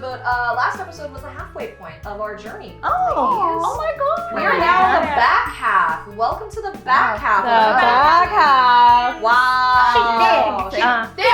but last episode was the halfway point of our journey. Oh my god. We are now in the back half. Welcome to the back half. Back half. Wow. She did.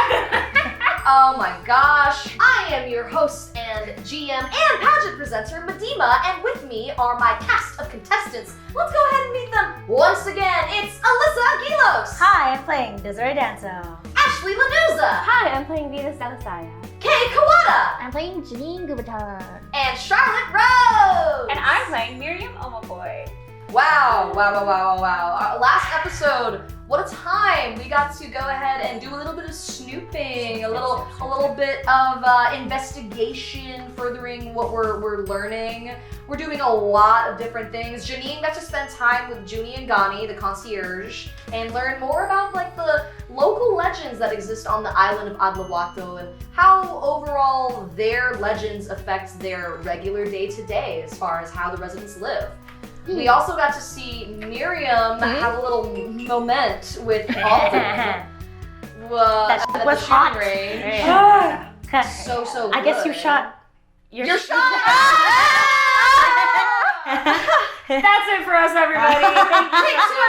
Oh my gosh. I am your host and GM and pageant presenter, Medima, and with me are my cast of contestants. Let's go ahead and meet them once again. It's Alyssa Aguilos. Hi, I'm playing Desiree Danzo. Ashley Lanuza. Hi, I'm playing Venus Delisaya. Kay Kawada. I'm playing Janine Gubatar. And Charlotte Rose. And I'm playing Miriam Omoboy. Wow. Our last episode, what a time. We got to go ahead and do a little bit of snooping, a little bit of investigation, furthering what we're learning. We're doing a lot of different things. Janine got to spend time with Junie and Gani, the concierge, and learn more about like the local legends that exist on the island of Adlawato and how overall their legends affects their regular day-to-day as far as how the residents live. We also got to see Miriam have a little moment with Alden. That at was the hot. shooting range. So good. I guess you shot Your shot! That's it for us, everybody. Take 2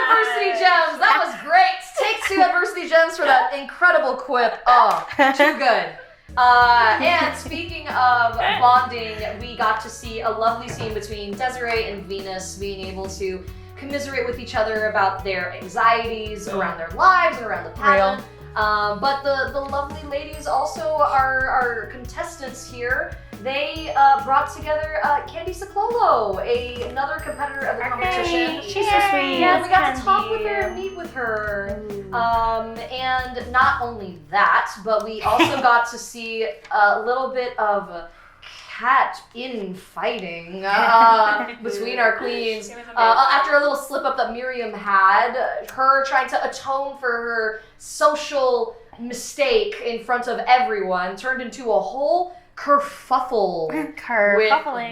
adversity gems. That was great. Take 2 adversity gems for that incredible quip. Oh, too good. And speaking of bonding, we got to see a lovely scene between Desiree and Venus being able to commiserate with each other about their anxieties around their lives and around the pageant. But the lovely ladies also are contestants here. They brought together Candy Ciclolo, another competitor of the competition. She's so sweet. Yeah, we got to talk with her and meet with her. And not only that, but we also got to see a little bit of cat infighting between our queens. After a little slip up that Miriam had, her trying to atone for her social mistake in front of everyone turned into a whole kerfuffle with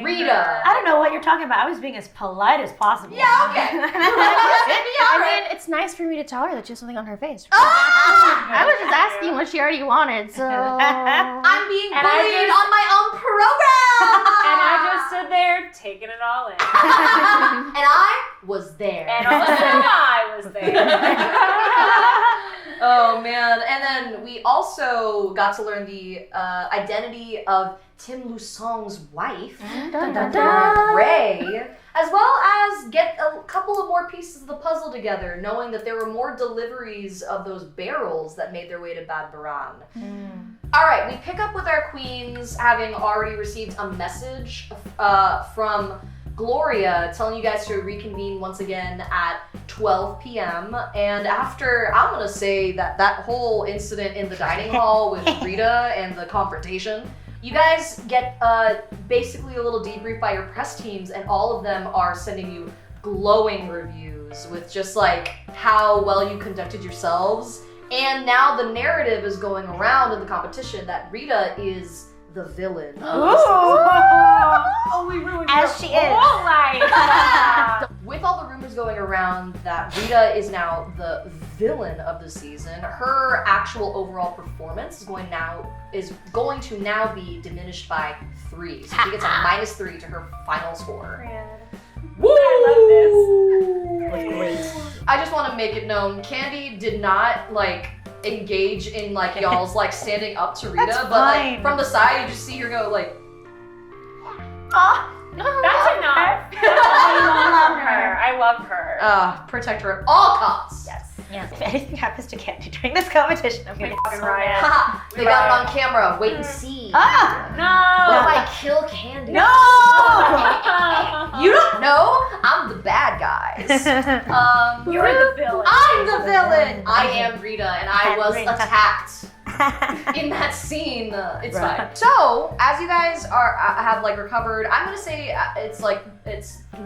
Rita. I don't know what you're talking about. I was being as polite as possible. Yeah, okay. I mean, it's nice for me to tell her that she has something on her face. I was just asking what she already wanted, so... I'm being bullied on my own program! And I just stood there taking it all in. And I was there. And all of a sudden I was there. Oh man, and then we also got to learn the identity of Tim Lusong's wife, Ray, as well as get a couple of more pieces of the puzzle together, knowing that there were more deliveries of those barrels that made their way to Bad Baran. Alright, we pick up with our queens having already received a message from Gloria telling you guys to reconvene once again at 12 p.m. And after, I'm gonna say that whole incident in the dining hall with Rita and the confrontation, you guys get basically a little debrief by your press teams, and all of them are sending you glowing reviews with just like how well you conducted yourselves. And now the narrative is going around in the competition that Rita is the villain. Oh, we ruined As her she is. whole life. With all the rumors going around that Rita is now the villain of the season, her actual overall performance is going to now be diminished by 3. So she gets a -3 to her final score. Woo! I love Great. I just want to make it known, Candy did not engage in y'all's standing up to Rita, That's but fine. from the side you just see her go this. That's enough. I love her. protect her at all costs. Yes. Yes. If anything happens to Candy during this competition, I'm gonna get Fucking so riot. mad. Haha, they got it on camera. Wait and see. Ah! What if No. I kill Candy? No! You don't know? I'm the bad guys. You're the villain. I'm the villain. I am Rita, and I was Rita. attacked in that scene. It's Right. fine. So, as you guys have recovered, I'm gonna say it's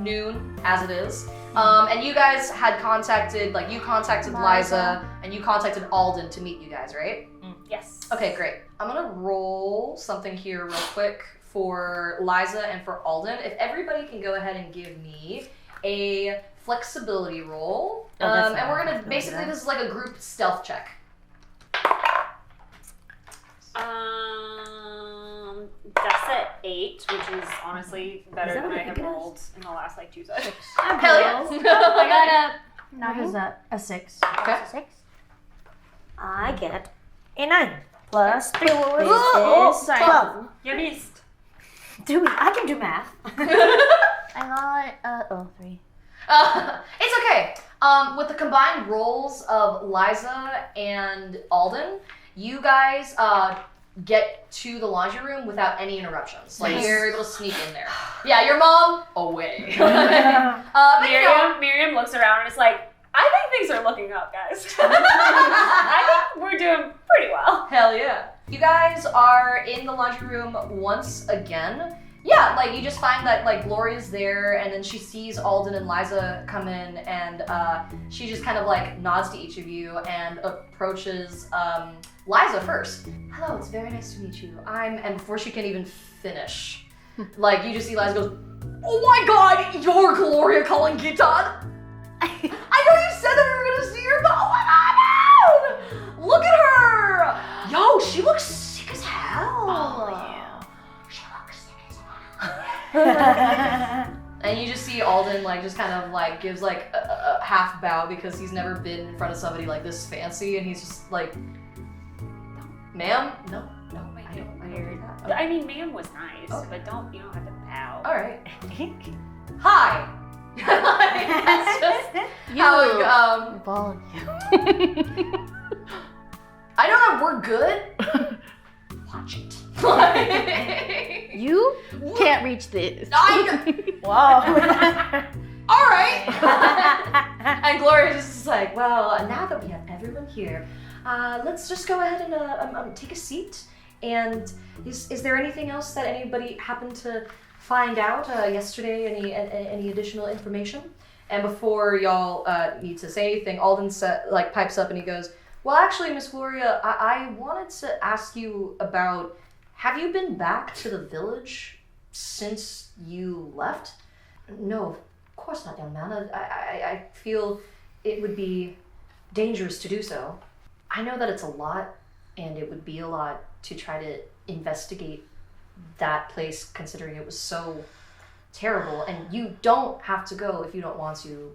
noon as it is. And you guys had contacted, you contacted Liza, and you contacted Alden to meet you guys, right? Yes. Okay, great. I'm gonna roll something here real quick for Liza and for Alden. If everybody can go ahead and give me a flexibility roll. And we're gonna, basically this is like a group stealth check. That's it. 8, which is honestly better than I have rolled in the last like 2 sessions. Hell yeah. I got That is a 6. Okay. 6. I get a 9 plus 3 is sorry. 12. You missed. I can do math. I got 3. It's okay. With the combined rolls of Liza and Alden, you guys get to the laundry room without any interruptions. Like you're able to sneak in there. Yeah, your mom away. But you know, Miriam looks around and is like, I think things are looking up, guys. I think we're doing pretty well. hell yeah. You guys are in the laundry room once again. Yeah, like you just find that like Gloria's there, and then she sees Alden and Liza come in, and she just kind of like nods to each of you and approaches Liza first. Hello, it's very nice to meet you. And before she can even finish, like you just see Liza goes, oh my god, you're Gloria calling Gitan? I know you said that we were gonna see her, but oh my god, man! Look at her! Yo, she looks sick as hell. Oh, yeah. And you just see Alden like just kind of like gives like a half bow because he's never been in front of somebody like this fancy, and he's just like, ma'am, no, I don't do that. I mean, ma'am was nice, Okay. but you don't have to bow. All right. Hi. That's just how it, I know that we're good. Watch it. You can't reach this. Whoa. All right. And Gloria's just like, well, now that we have everyone here, let's just go ahead and take a seat. And is there anything else that anybody happened to find out yesterday? Any additional information? And before y'all need to say anything, Alden pipes up and he goes, well, actually, Miss Gloria, I wanted to ask you about, have you been back to the village since you left? No, of course not, young man. I feel it would be dangerous to do so. I know that it's a lot, and it would be a lot to try to investigate that place, considering it was so terrible, and you don't have to go if you don't want to.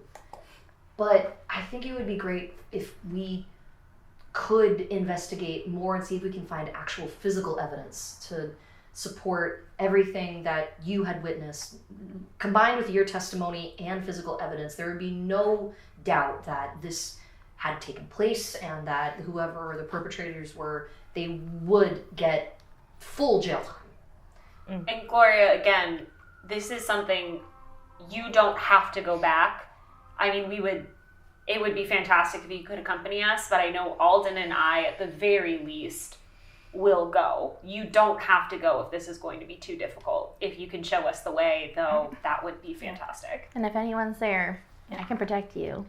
But I think it would be great if we could investigate more and see if we can find actual physical evidence to support everything that you had witnessed. Combined with your testimony and physical evidence, there would be no doubt that this had taken place and that whoever the perpetrators were, they would get full jail time. And Gloria, again, this is something you don't have to go back. I mean, it would be fantastic if you could accompany us, but I know Alden and I, at the very least, will go. You don't have to go if this is going to be too difficult. If you can show us the way, though, that would be fantastic. And if anyone's there, I can protect you.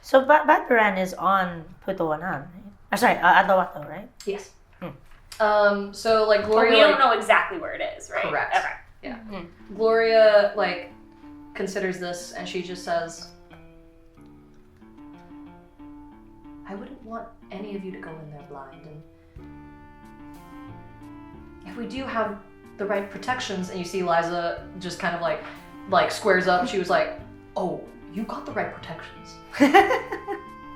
So Batbaran is on Katotohanan, right? Sorry, Adlawato, right? Yes. So like But Gloria, we don't know exactly where it is, right? Correct. Okay. Yeah. Gloria like considers this and she just says, I wouldn't want any of you to go in there blind, and if we do have the right protections, and you see Liza just kind of like squares up, she was like, oh, you got the right protections.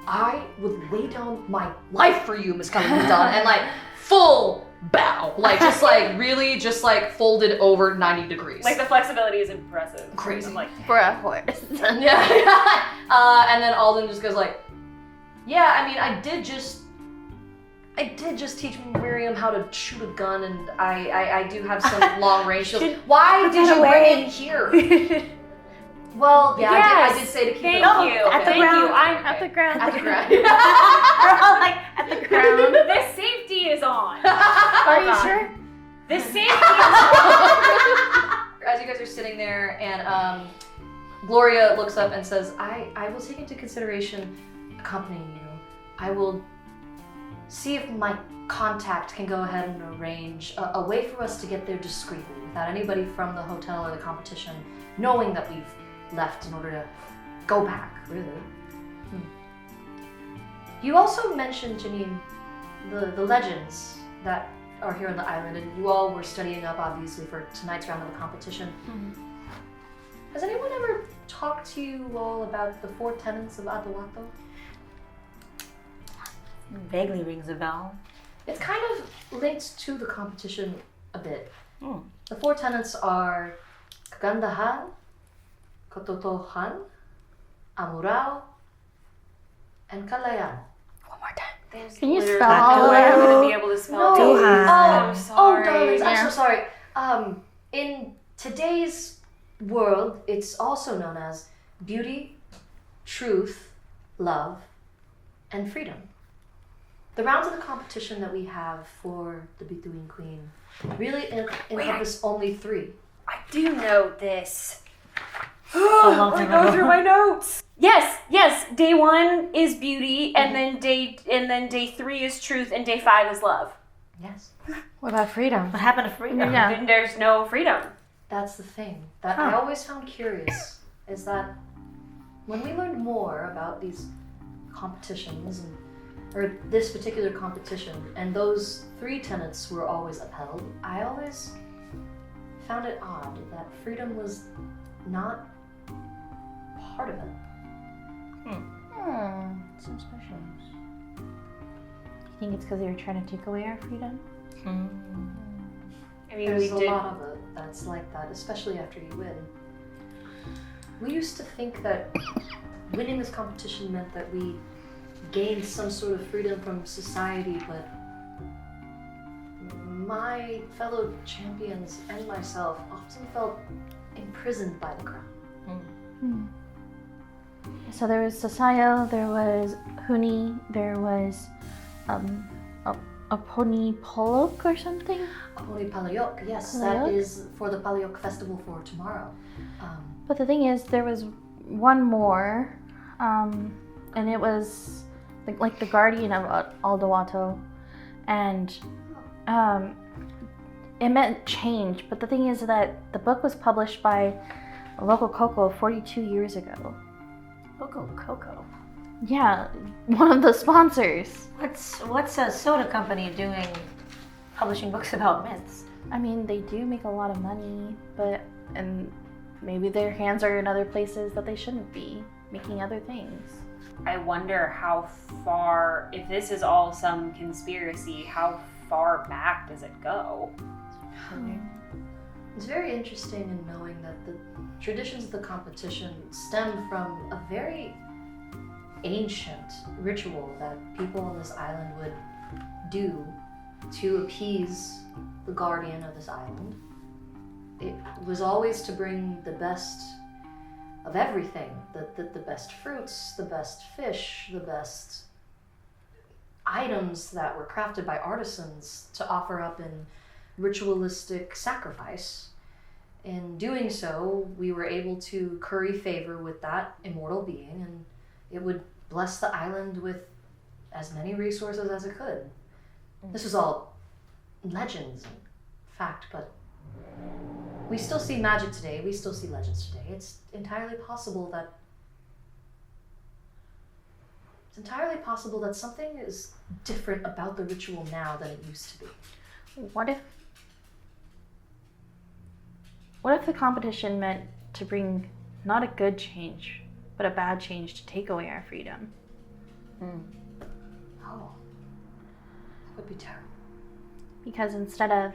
I would lay down my life for you, Miss Kalimutan, and like full bow, like just like really just like folded over 90 degrees. Like the flexibility is impressive. Crazy. I'm like, For a horse. Yeah. And then Alden just goes like, yeah, I mean, I did just teach Miriam how to shoot a gun, and I do have some long range skills. Why did you bring it here? Well, yeah, yes, I did say to keep thank it you. at the Thank ground. you. I'm At the ground. at the ground. We're all like at the ground. The safety is on. Are you sure? The safety is on. As you guys are sitting there, and Gloria looks up and says, I will take into consideration accompanying you. I will see if my contact can go ahead and arrange a way for us to get there discreetly without anybody from the hotel or the competition knowing that we've left in order to go back, really. You also mentioned, Janine, the legends that are here on the island, and you all were studying up, obviously, for tonight's round of the competition. Has anyone ever talked to you all about the 4 tenets of Adawato? Vaguely rings a bell. It's kind of linked to the competition a bit. Hmm. The 4 tenets are Kagandahan, Katotohanan, Amurao, and Kalayan. Can you Literally spell no all of way I'm them? gonna be able to spell No. these. Tuhan. I'm sorry. darlings, I'm Yeah. so sorry. In today's world, it's also known as beauty, truth, love, and freedom. The rounds of the competition that we have for the Bituin Queen really encompass only 3. I do know this. long Let me time go ago. through my notes. Yes. Day 1 is beauty, and then day 3 is truth, and day 5 is love. Yes. What about freedom? What happened to freedom? Yeah. Then there's no freedom. That's the thing that I always found curious is that when we learned more about these competitions or this particular competition, and those 3 tenets were always upheld, I always found it odd that freedom was not part of it. So special. You think it's because they were trying to take away our freedom? I mean, There's we a did. lot of it that's like that, especially after you win. We used to think that winning this competition meant that we gained some sort of freedom from society, but my fellow champions and myself often felt imprisoned by the crown. So there was Sasayo, there was Huni, there was a pony polok or something. Only Palayok, yes, Palayok? that is for the Palayok festival for tomorrow. But the thing is, there was one more, and it was like the guardian of Aldawato, and it meant change. But the thing is that the book was published by a local Coco 42 years ago. Coco. Yeah, one of the sponsors. What's a soda company doing publishing books about mints? I mean, they do make a lot of money, and maybe their hands are in other places that they shouldn't be, making other things. I wonder how far, if this is all some conspiracy, how far back does it go? It's very interesting in knowing that the traditions of the competition stem from a very ancient ritual that people on this island would do to appease the guardian of this island. It was always to bring the best of everything, the best fruits, the best fish, the best items that were crafted by artisans to offer up in ritualistic sacrifice. In doing so, we were able to curry favor with that immortal being, and it would bless the island with as many resources as it could. This was all legends and fact, but we still see magic today, we still see legends today. It's entirely possible that something is different about the ritual now than it used to be. What if the competition meant to bring not a good change, but a bad change to take away our freedom? Oh, that would be terrible. Because instead of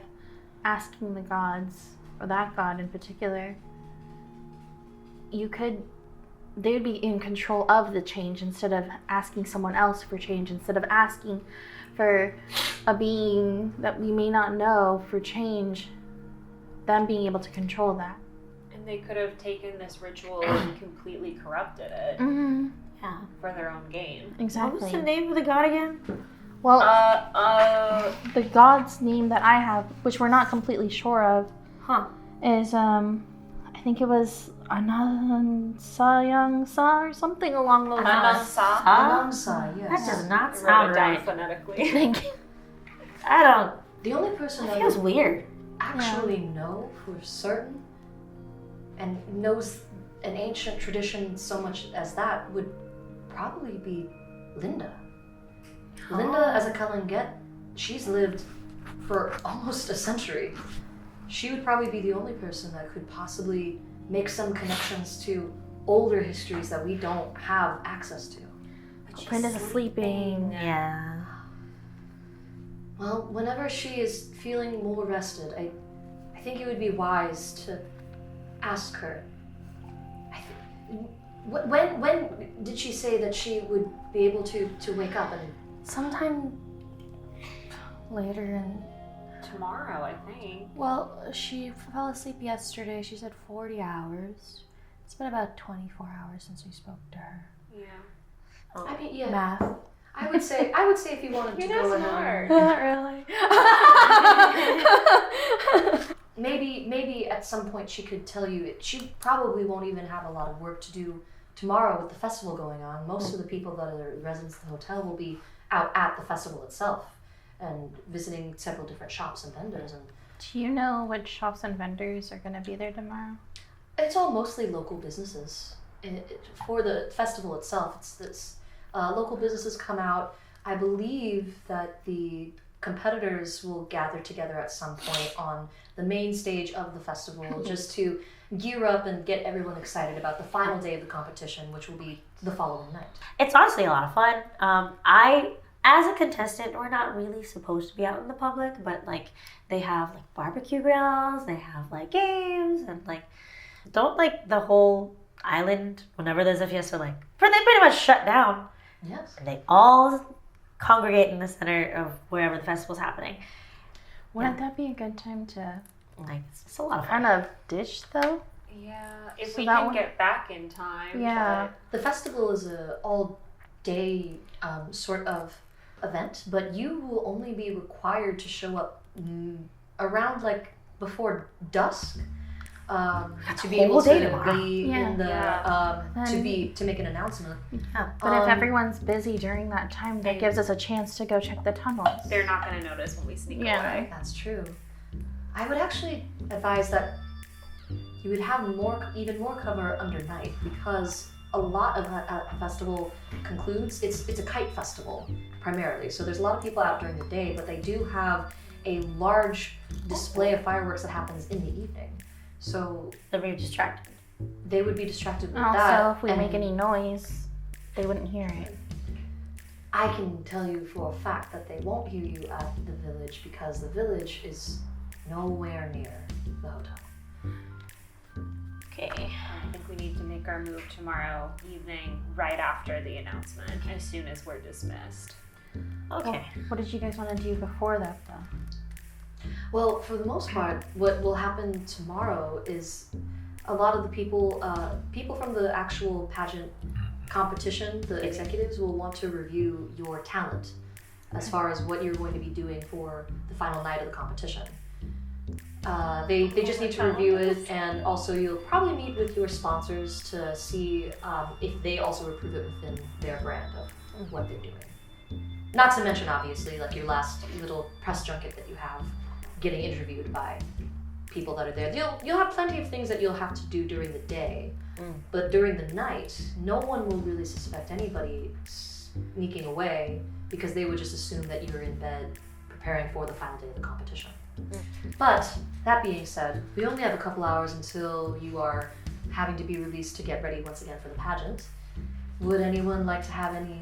asking the gods, or that god in particular, they would be in control of the change instead of asking someone else for change, instead of asking for a being that we may not know for change, them being able to control that. And they could have taken this ritual and completely corrupted it Mm-hmm. Yeah. for their own gain. Exactly. What was the name of the god again? Well, Uh, the god's name that I have, which we're not completely sure of, is I think it was Anansayangsa or something along those lines. Anansa. Anamsa, yes. That does not I wrote sound it down right. phonetically. Thank you. I don't. The only person That that feels would weird. actually know for certain and knows an ancient tradition so much as that would probably be Linda. Linda, as a Kalanget, she's lived for almost a century. She would probably be the only person that could possibly make some connections to older histories that we don't have access to. Brenda's sleeping. Yeah. Well, whenever she is feeling more rested, I think it would be wise to ask her. When did she say that she would be able to wake up and... Sometime later in... Tomorrow, I think. Well, she fell asleep yesterday. She said 40 hours. It's been about 24 hours since we spoke to her. Yeah. I mean, yeah. Math. I would say if you wanted to go ahead. Not really. Maybe at some point she could tell you. She probably won't even have a lot of work to do tomorrow with the festival going on. Most of the people that are residents of the hotel will be out at the festival itself and visiting several different shops and vendors. And Do you know which shops and vendors are going to be there tomorrow? it's all mostly local businesses. For the festival itself, it's this local businesses come out. I believe that the competitors will gather together at some point on the main stage of the festival just to gear up and get everyone excited about the final day of the competition, which will be the following night. It's honestly a lot of fun. As a contestant, we're not really supposed to be out in the public, but like they have like barbecue grills, they have like games, and like don't like the whole island whenever there's a fiesta they pretty much shut down. Yes. And they all congregate in the center of wherever the festival's happening. Wouldn't that be a good time to Like it's a lot of fun. kind of ditch though? Yeah, if So we that can one- get back in time. Yeah. The festival is a all-day sort of event, but you will only be required to show up around like before dusk to be able whole day to tomorrow. be in the to make an announcement. But if everyone's busy during that time, that gives us a chance to go check the tunnels. They're not going to notice when we sneak away. That's true. I would actually advise that you would have even more cover under night, because a lot of a festival concludes. It's a kite festival primarily, so there's a lot of people out during the day, but they do have a large display of fireworks that happens in the evening. So They're very distracted. they would be distracted with Also, that. if we and make any noise, they wouldn't hear it. I can tell you for a fact that they won't hear you at the village, because the village is nowhere near the hotel. Okay. I think we need to make our move tomorrow evening right after the announcement, as soon as we're dismissed. Okay. What did you guys want to do before that though? Well, for the most part, what will happen tomorrow is a lot of the people from the actual pageant competition, the executives will want to review your talent as far as what you're going to be doing for the final night of the competition. They just need to review it, and also you'll probably meet with your sponsors to see if they also approve it within their brand of what they're doing. Not to mention, obviously, like your last little press junket that you have, getting interviewed by people that are there. You'll have plenty of things that you'll have to do during the day, but during the night, no one will really suspect anybody sneaking away, because they would just assume that you're in bed preparing for the final day of the competition. But that being said, we only have a couple hours until you are having to be released to get ready once again for the pageant. Would anyone like to have any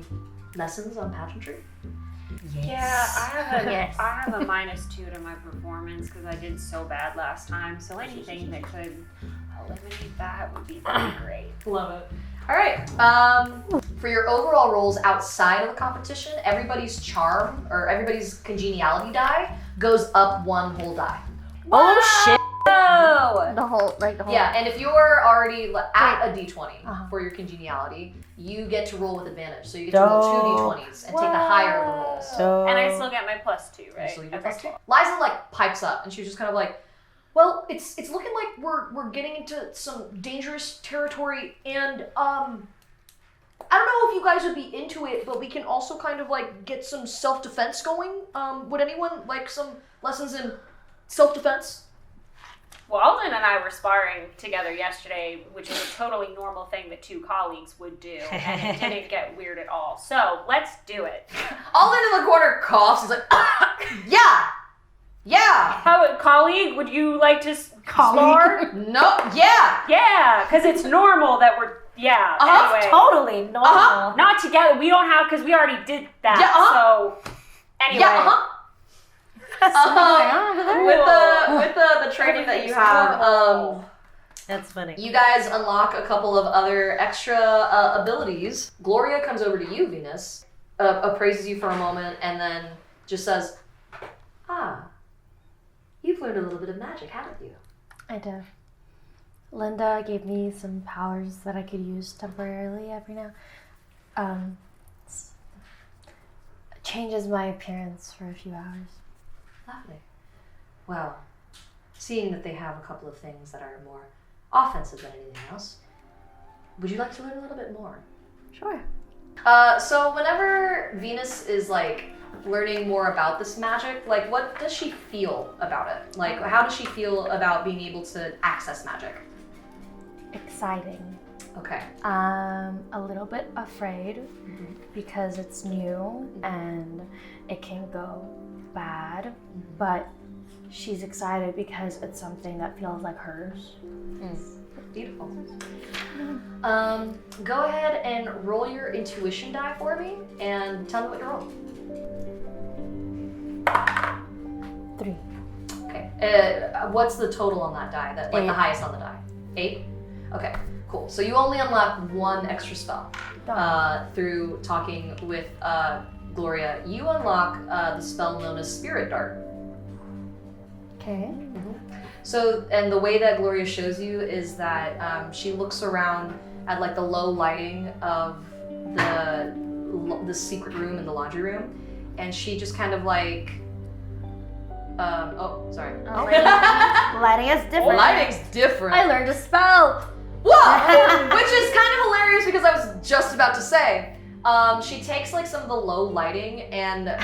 lessons on pageantry? Yes. Yeah, Yes. I have a -2 to my performance because I did so bad last time. So anything that could eliminate that would be really great. Love it. All right. For your overall roles outside of the competition, everybody's charm or everybody's congeniality die goes up one whole die. Oh shit. Oh! The whole. Yeah, and if you're already at a d20 for your congeniality, you get to roll with advantage. So you get to roll 2 d20s and take the higher of the rolls. So And I still get my +2, right? So you get Okay, plus 2. cool. Liza like pipes up, and she's just kind of like, well, it's looking like we're getting into some dangerous territory, and I don't know if you guys would be into it, but we can also kind of like get some self-defense going. Would anyone like some lessons in self-defense? Well, Alden and I were sparring together yesterday, which is a totally normal thing that two colleagues would do, and it didn't get weird at all. So let's do it. Alden in the corner coughs. He's like, yeah, Yeah. How, colleague, would you like to spar? No. Yeah. Yeah, because it's normal that we're, anyway. Totally normal. Not together. We don't have, because we already did that. Yeah, So, anyway. Yeah. With the training that you have, That's funny. you guys unlock a couple of other extra abilities. Gloria comes over to you, Venus, appraises you for a moment, and then just says, you've learned a little bit of magic, haven't you? I did. Linda gave me some powers that I could use temporarily every now. Changes my appearance for a few hours. Lovely. Well, seeing that they have a couple of things that are more offensive than anything else, would you like to learn a little bit more? Sure. So whenever Venus is like learning more about this magic, like what does she feel about it? Like how does she feel about being able to access magic? Exciting. Okay. A little bit afraid because it's new and it can go bad, but she's excited because it's something that feels like hers. Beautiful. Go ahead and roll your intuition die for me and tell me what you roll. 3. Okay. What's the total on that die? That like 8. the highest on the die? 8? Okay, cool. So you only unlock one extra spell through talking with Gloria. You unlock the spell known as Spirit Dart. Okay. So, and the way that Gloria shows you is that she looks around at like the low lighting of the secret room in the laundry room, and she just kind of like, sorry. Lighting is different. Lighting's different. I learned a spell. Whoa! Which is kind of hilarious because I was just about to say. She takes like some of the low lighting and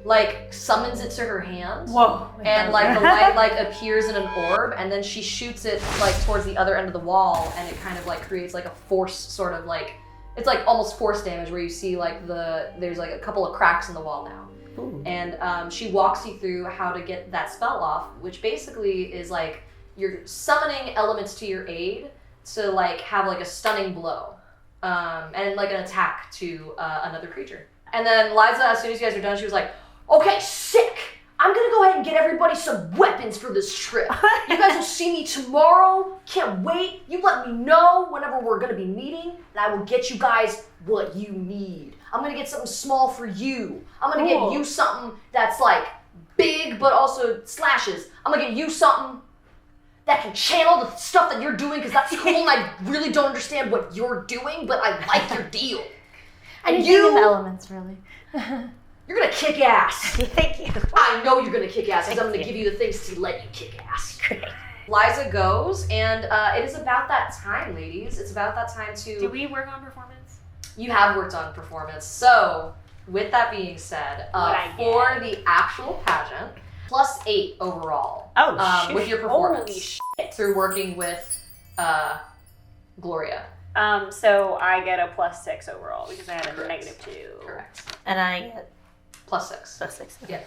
like summons it to her hand. Whoa. And like the light like appears in an orb, and then she shoots it like towards the other end of the wall, and it kind of like creates like a force sort of like, it's like almost force damage where you see like there's like a couple of cracks in the wall now. Ooh. And she walks you through how to get that spell off, which basically is like you're summoning elements to your aid to like have like a stunning blow and like an attack to another creature. And then Liza, as soon as you guys are done, she was like, okay, sick! I'm gonna go ahead and get everybody some weapons for this trip. You guys will see me tomorrow. Can't wait. You let me know whenever we're gonna be meeting, and I will get you guys what you need. I'm gonna get something small for you. I'm gonna get you something that's like big but also slashes. I'm gonna get you something that can channel the stuff that you're doing because that's cool and I really don't understand what you're doing, but I like your deal. And Anything in the elements, really. You're gonna kick ass. Thank you. I know you're gonna kick ass because I'm gonna give you the things to let you kick ass. Great. Liza goes, and it is about that time, ladies. It's about that time to... Did we work on performance? You have worked on performance. So, with that being said, for the actual pageant, +8 overall. Oh, shit. With your performance. Holy shit. Through working with Gloria. So I get a +6 overall because I had a -2. Correct. And I get +6. +6. Yeah.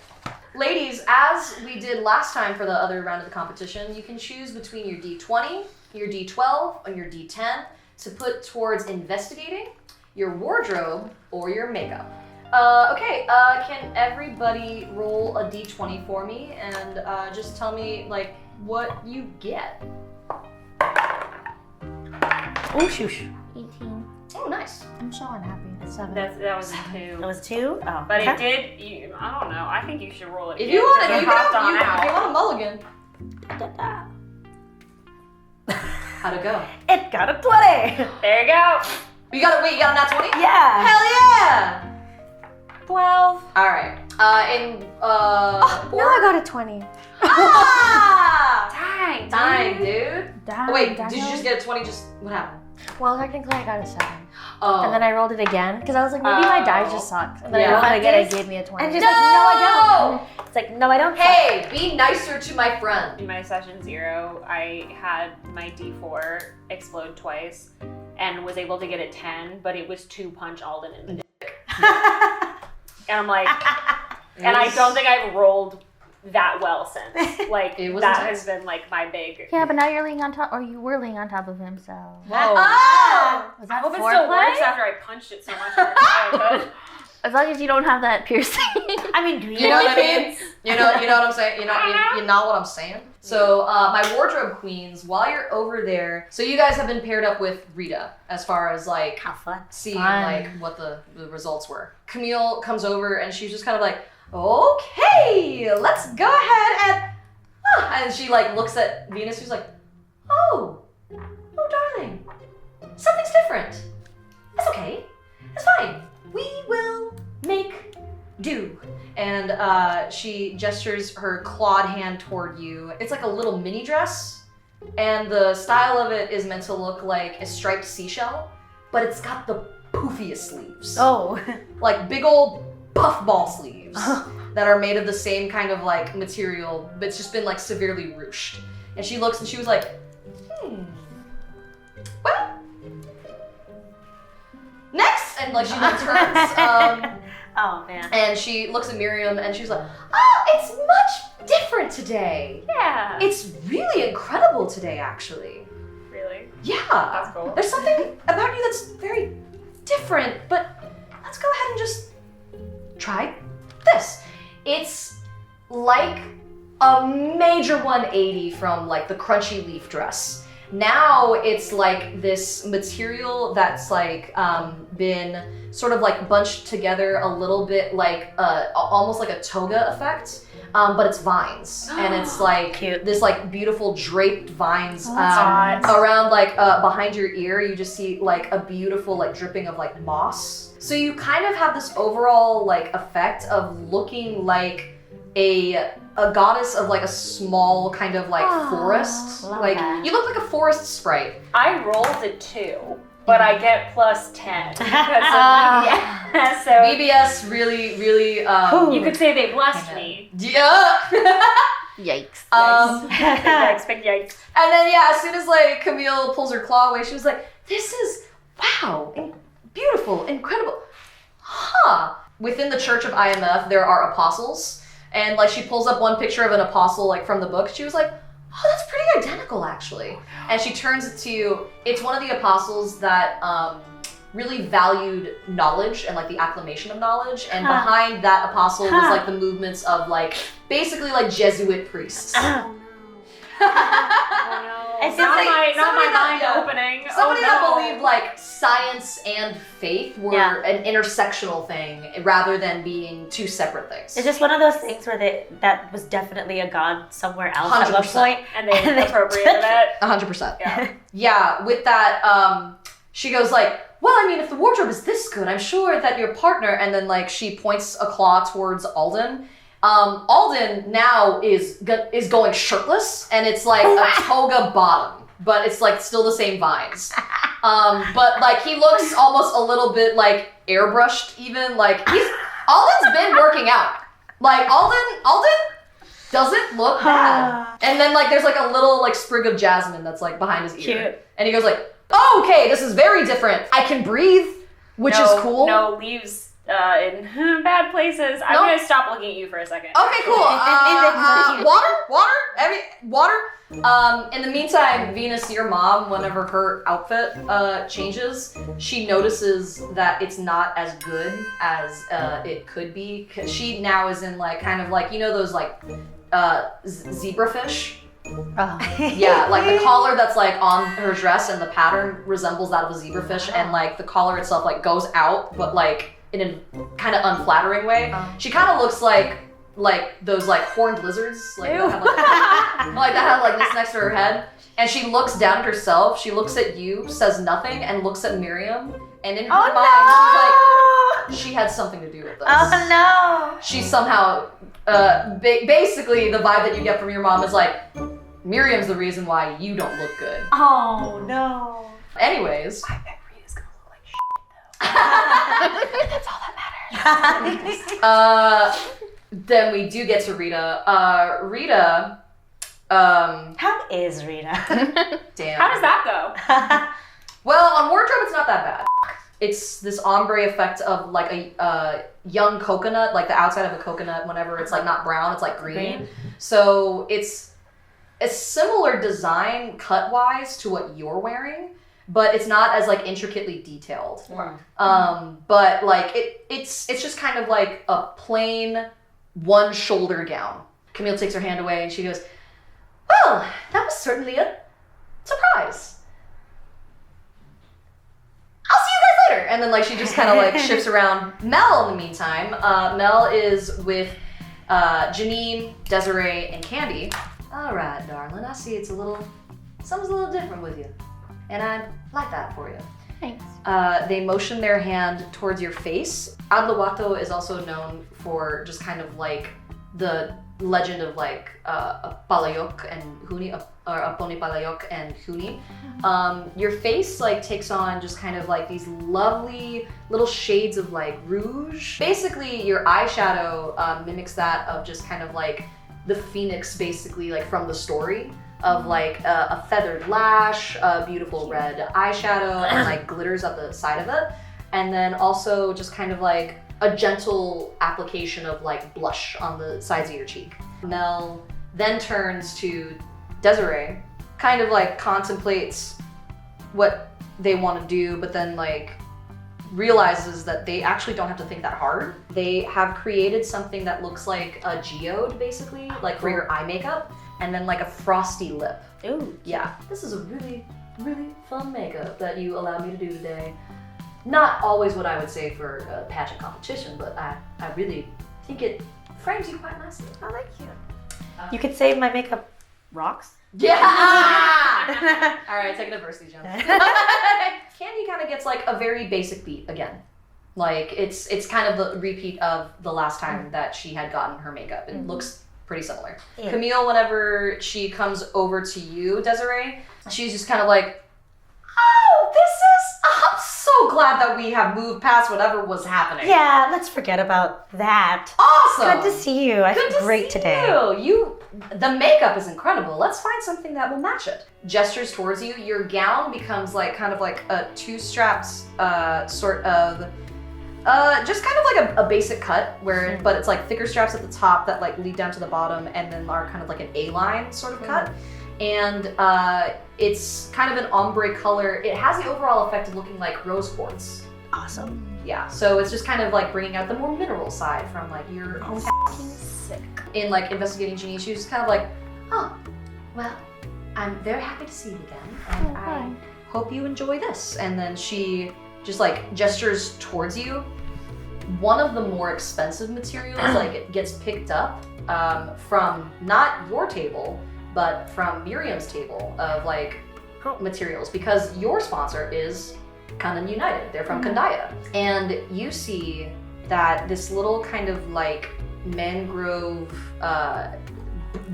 Ladies, as we did last time for the other round of the competition, you can choose between your D20, your D12, and your D10 to put towards investigating, your wardrobe, or your makeup. Can everybody roll a D20 for me and just tell me like what you get? Oh, shoosh. 18. Oh, nice. I'm so unhappy. 7. That was a 2. That was 2? Oh. But okay. it did. I don't know. I think you should roll it. If again, you want because it, it hopped on if you out. want a mulligan. How'd it go? It got a 20. There you go. You got a nat 20? Yeah. Hell yeah! 12. All right. No, I got a 20. Dang. Dang, dude. Damn, Wait, Daniel. did you just get a 20? What happened? Well, technically I got a 7. Oh. And then I rolled it again because I was like, maybe my dice just sucked. And then Yeah. I rolled it again and it This- gave me a 20. And she's like, no, I don't. It's like, no, I don't. Hey, be nicer to my friend. In my session 0, I had my D4 explode twice and was able to get a 10, but it was 2 punch Alden in the dick. And I'm like, and I don't think I've rolled that well since. Like, It was that intense. has been, like, my big... Yeah, but now you're laying on top, or you were laying on top of him, so. Whoa. Oh! Was I that hope it still foreplay? works after I punched it so much. I could. As long as you don't have that piercing. I mean, do you? You know what I mean? You know what I'm saying? You know what I'm saying? So, my wardrobe queens, while you're over there, so you guys have been paired up with Rita, as far as, like, How fun. seeing, Fun. like, what the results were. Camille comes over, and she's just kind of like, okay, let's go ahead and she, like, looks at Venus, she's like, oh, darling, something's different. That's okay. It's fine. We will make do. And she gestures her clawed hand toward you. It's like a little mini dress, and the style of it is meant to look like a striped seashell, but it's got the poofiest sleeves. Oh. Like big old puffball sleeves that are made of the same kind of like material, but it's just been like severely ruched. And she looks and she was like, well, next! And like she like turns, Oh, man. and she looks at Miriam and she's like, oh, it's much different today. Yeah. It's really incredible today, actually. Really? Yeah. That's cool. There's something about you that's very different, but let's go ahead and just try this. It's like a major 180 from like the crunchy leaf dress. Now it's like this material that's like been sort of like bunched together a little bit like almost like a toga effect, but it's vines and it's like Cute. this like beautiful draped vines hot. around like behind your ear. You just see like a beautiful like dripping of like moss. So you kind of have this overall like effect of looking like a goddess of like a small kind of like forest. love Like that. you look like a forest sprite. I rolled a 2, but I get plus 10. Because of, yeah, so BBS really, really. you could say they blessed me. Yeah. Yikes. Yikes, big yikes. And then yeah, as soon as like Camille pulls her claw away, she was like, "This is wow, beautiful, incredible." Huh. Within the Church of IMF, there are apostles, and like she pulls up one picture of an apostle like from the book. She was like, "Oh, that's pretty identical, actually." And she turns it to you. It's one of the apostles that really valued knowledge and like the acclamation of knowledge. And behind that apostle was like the movements of like basically like Jesuit priests. Oh no. It sounds Not like my somebody that- mind yeah. opening. Somebody that oh, no. believed like science and faith were an intersectional thing rather than being two separate things. It's just one of those things where that was definitely a god somewhere else at one 100%. point. And they appropriated it. 100%. Yeah. Yeah, with that, she goes like, well, I mean, if the wardrobe is this good, I'm sure that your partner, and then like she points a claw towards Alden. Alden now is going shirtless, and it's like a toga bottom, but it's like still the same vines. But like he looks almost a little bit like airbrushed, even like Alden's been working out. Like Alden doesn't look bad. And then like there's like a little like sprig of jasmine that's like behind his ear, Cute. and he goes like, oh, okay, this is very different. I can breathe, which is cool. No leaves in bad places. I'm Nope. gonna stop looking at you for a second. Okay, cool. Water. In the meantime, Venus, your mom, whenever her outfit changes, she notices that it's not as good as it could be. 'Cause she now is in like kind of like, you know those like zebrafish? Yeah, like the collar that's like on her dress and the pattern resembles that of a zebrafish, and like the collar itself like goes out, but like in a kind of unflattering way. She kind of looks like those like horned lizards, like that have like that have like this next to her head. And she looks down at herself. She looks at you, says nothing, and looks at Miriam. And in her mind, she's like, she had something to do with this. Oh no! She somehow, basically, the vibe that you get from your mom is like, Miriam's the reason why you don't look good. Oh no! Anyways. I bet Rita's gonna look like shit though. That's all that matters. Then we do get to Rita. Rita, How is Rita? damn. How does that go? Well, on wardrobe, it's not that bad. It's this ombre effect of like a young coconut, like the outside of a coconut, whenever it's like not brown, it's like green. So it's a similar design cut-wise to what you're wearing, but it's not as like intricately detailed. But like it's just kind of like a plain one shoulder gown. Camille takes her hand away and she goes, well, that was certainly a surprise. I'll see you guys later. And then like she just kind of like shifts around. Mel in the meantime, Mel is with Janine, Desiree, and Candy. All right, darling, I see something's a little different with you. And I like that for you. Thanks. They motion their hand towards your face. Adlawato is also known for just kind of like the legend of like a palayok and huni, or a poni palayok and huni. Your face like takes on just kind of like these lovely little shades of like rouge. Basically, your eyeshadow mimics that of just kind of like the phoenix, basically like from the story. Of like a feathered lash, a beautiful red eyeshadow, and like glitters at the side of it. And then also just kind of like a gentle application of like blush on the sides of your cheek. Mel then turns to Desiree, kind of like contemplates what they want to do, but then like realizes that they actually don't have to think that hard. They have created something that looks like a geode, basically, like for your eye makeup. And then like a frosty lip. Ooh. Yeah. This is a really, really fun makeup that you allowed me to do today. Not always what I would say for a pageant competition, but I really think it frames you quite nicely. I like you. You could say my makeup rocks. Yeah! All right, take a diversity jump. Candy kind of gets like a very basic beat again. Like it's kind of the repeat of the last time that she had gotten her makeup. It looks pretty similar. Yeah. Camille, whenever she comes over to you, Desiree, she's just kind of like, oh, I'm so glad that we have moved past whatever was happening. Yeah, let's forget about that. Awesome. Good to see you. I feel great today. The makeup is incredible. Let's find something that will match it. Gestures towards you. Your gown becomes like kind of like a two-strapped sort of just kind of like a basic cut but it's like thicker straps at the top that like lead down to the bottom and then are kind of like an A-line sort of cut. And it's kind of an ombre color. It has the overall effect of looking like rose quartz. Awesome. Yeah, so it's just kind of like bringing out the more mineral side from like your own sick. In like investigating Janine, she was just kind of like, oh, well, I'm very happy to see you again, and I hope you enjoy this. And then she just like gestures towards you. One of the more expensive materials, like it gets picked up from not your table, but from Miriam's table of like materials, because your sponsor is Kanan United. They're from Kandaya. And you see that this little kind of like mangrove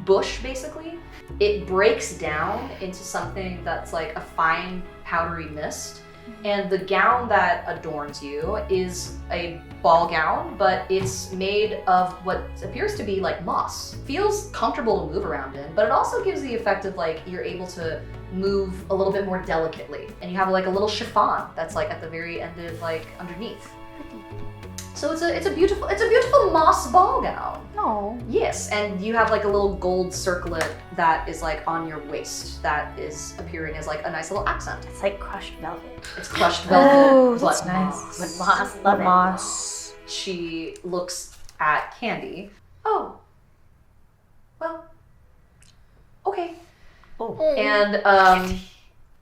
bush, basically, it breaks down into something that's like a fine powdery mist. And the gown that adorns you is a ball gown, but it's made of what appears to be like moss. Feels comfortable to move around in, but it also gives the effect of like you're able to move a little bit more delicately. And you have like a little chiffon that's like at the very end of like underneath. So it's a beautiful moss ball gown. Oh. Yes, and you have like a little gold circlet that is like on your waist that is appearing as like a nice little accent. It's like crushed velvet. It's crushed velvet. Oh, but that's nice. With moss. Love it. Moss. She looks at Candy. Oh. Well. Okay. Oh. And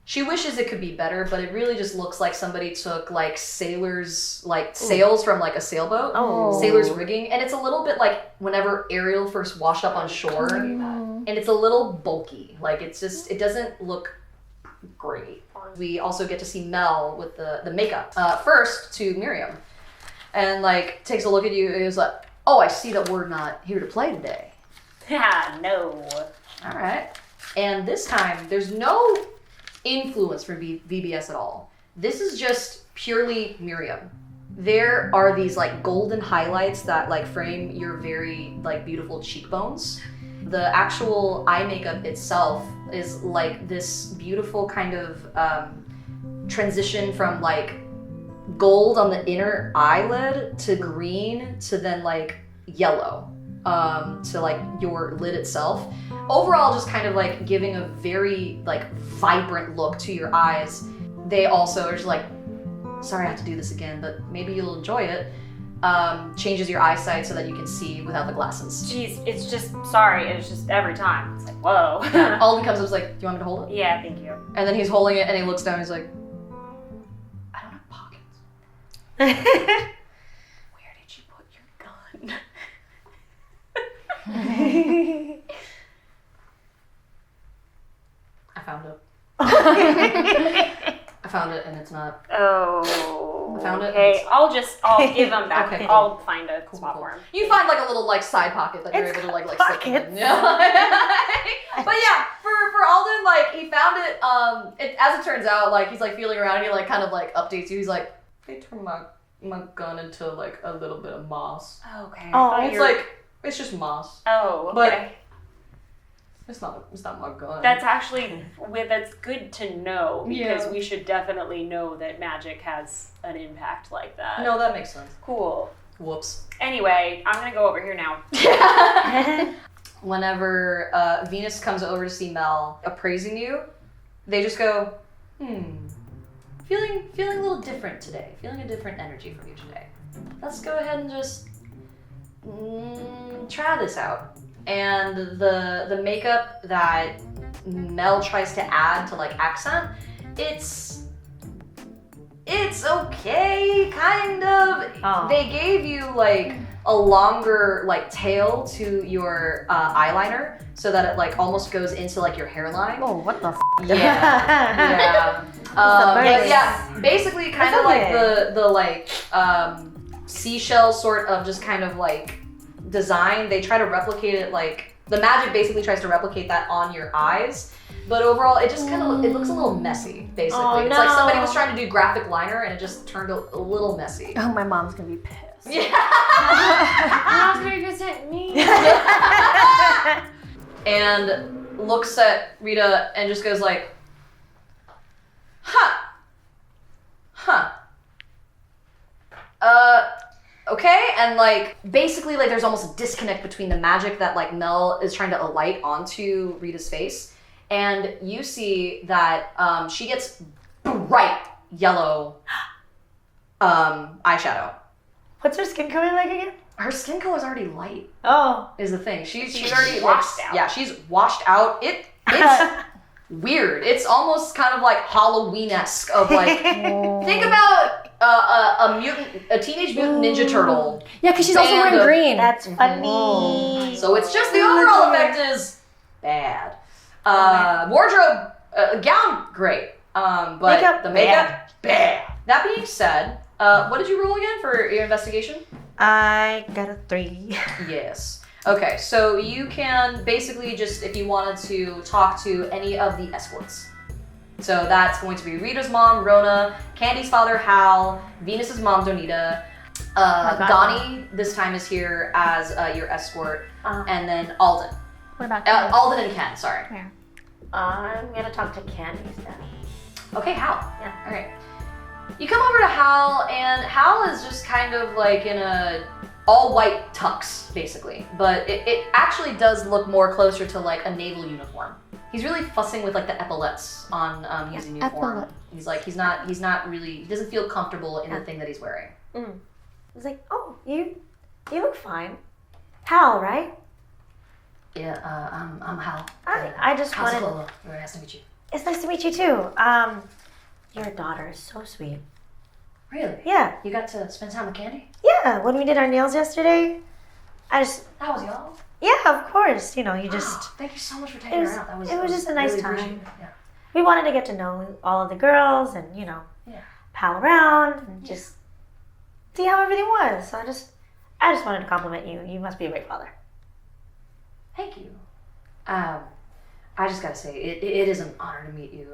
she wishes it could be better, but it really just looks like somebody took like sailors, like sails from like a sailboat, sailors rigging, and it's a little bit like whenever Ariel first washed up on shore, and it's a little bulky. Like it doesn't look great. We also get to see Mel with the makeup. First to Miriam, and like takes a look at you and is like, oh, I see that we're not here to play today. Yeah, no. All right. And this time, there's no influence from VBS at all. This is just purely Miriam. There are these like golden highlights that like frame your very like beautiful cheekbones. The actual eye makeup itself is like this beautiful kind of transition from like gold on the inner eyelid to green to then like yellow to like your lid itself. Overall, just kind of like giving a very like vibrant look to your eyes. They also are just like, sorry I have to do this again, but maybe you'll enjoy it. Changes your eyesight so that you can see without the glasses. Jeez, it's just, sorry, it's just every time. It's like, whoa. Alden comes up and is like, do you want me to hold it? Yeah, thank you. And then he's holding it and he looks down and he's like, I don't have pockets. Where did you put your gun? I found it. I found it and it's not. Oh. I found it. Okay, I'll give them back. Okay, I'll find a Cool, spot cool. for him. You find like a little like side pocket that you're It's able to like slip pockets. in. Yeah. But yeah, for Alden, like he found it. As it turns out, like he's like feeling around and he like kind of like updates you. He's like, they turned my gun into like a little bit of moss. Okay. Oh, It's like it's just moss. Oh, okay. But it's not my gun. That's actually, that's good to know because Yeah. we should definitely know that magic has an impact like that. No, that makes sense. Cool. Whoops. Anyway, I'm gonna go over here now. Whenever Venus comes over to see Mel appraising you, they just go, feeling a little different today. Feeling a different energy from you today. Let's go ahead and just try this out. And the makeup that Mel tries to add to like accent, it's okay, kind of. Oh. They gave you like a longer like tail to your eyeliner so that it like almost goes into like your hairline. Oh, what the f? Yeah. But yeah, basically kind of like the like seashell sort of just kind of like design. They try to replicate it, like the magic basically tries to replicate that on your eyes, but overall it just kind of it looks a little messy basically. Oh, It's like somebody no. was trying to do graphic liner and it just turned a little messy. Oh, my mom's gonna be pissed. Yeah. I was gonna visit me. And looks at Rita and just goes like, okay, and like basically like there's almost a disconnect between the magic that like Mel is trying to alight onto Rita's face, and you see that she gets bright yellow eyeshadow. What's her skin color like again? Her skin color is already light, Oh. is the thing. She She's already washed looks, out. yeah, she's washed out. It's weird. It's almost kind of like Halloween-esque of like think about a teenage mutant ninja turtle. Yeah, because she's also Band wearing of- green. That's funny. So it's just the overall effect is bad. Wardrobe, gown, great. But Makeup, the makeup, bad. That being said, what did you roll again for your investigation? I got a 3. Yes. Okay, so you can basically just, if you wanted to talk to any of the escorts. So that's going to be Rita's mom, Rona, Candy's father, Hal, Venus's mom, Donita, Donnie this time is here as your escort, and then Alden. What about Alden and Ken, sorry. I'm gonna talk to Candy then. Okay, Hal. Yeah. All right. You come over to Hal, and Hal is just kind of like in a all-white tux, basically. But it actually does look more closer to like a naval uniform. He's really fussing with like the epaulettes on his uniform. epaulette. He's like, he's not really, he doesn't feel comfortable in the thing that he's wearing. I was like, oh, you look fine. Hal, right? Yeah, I'm Hal. I just Hal's wanted. Lola. Very nice to meet you. It's nice to meet you too. Your daughter is so sweet. Really? Yeah, You got to spend time with Candy? yeah. When we did our nails yesterday, That was y'all? yeah, of course. You know, you just Thank you so much for taking was- her out. it was just a nice really time. appreciated. Yeah. we wanted to get to know all of the girls and Yeah. pal around and just see how everything was. So I just wanted to compliment you. You must be a great father. Thank you. I just gotta say, it is an honor to meet you.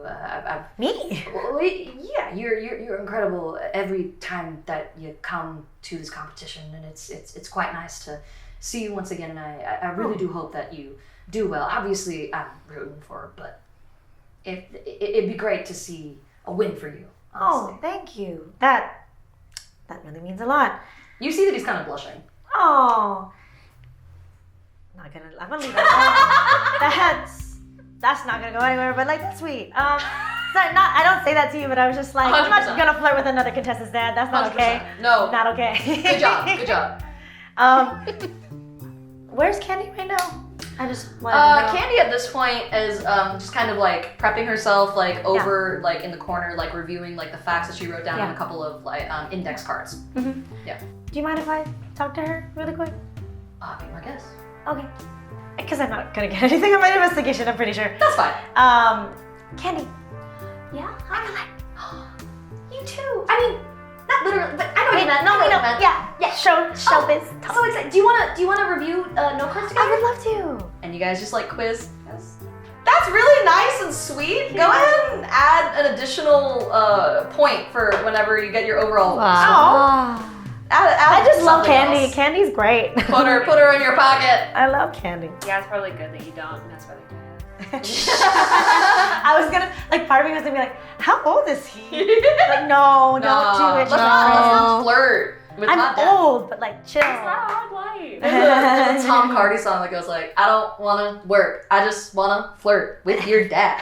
Me? Yeah, you're incredible every time that you come to this competition, and it's quite nice to see you once again. And I really do hope that you do well. Obviously, I'm rooting for her, but it'd be great to see a win for you. Honestly. Oh, thank you. That That really means a lot. You see that he's kind of blushing. Oh. I'm gonna leave that. That's not gonna go anywhere, but like that's sweet. I don't say that to you, but I was just like, I'm not 100%. gonna flirt with another contestant's dad. That's not 100%. okay. No. Not okay. Good job. Where's Candy right now? I just want to know. Candy at this point is just kind of like prepping herself like over like in the corner, like reviewing like the facts that she wrote down on a couple of like index cards. Mm-hmm. Yeah. Do you mind if I talk to her really quick? Be my guess. Okay. Because I'm not gonna get anything on my investigation, I'm pretty sure. That's fine. Candy. Yeah. You too. I mean, not literally, but I know what you meant. No, I know we what know. you meant. Yeah. Show biz. I'm so excited. Do you wanna review note cards together? I would love to. And you guys just like quiz. That's really nice and sweet. Go ahead and add an additional point for whenever you get your overall. Wow. I just love something Candy. else. Candy's great. Put her in your pocket. I love Candy. Yeah, it's probably good that you don't mess with her. I was gonna, like, part of me was gonna be like, how old is he? Like, no, don't do it. Let's not flirt with my I'm dad. old, but like, chill. It's not a hard life. There's a Tom Cardy song that goes like, I don't wanna work, I just wanna flirt with your dad.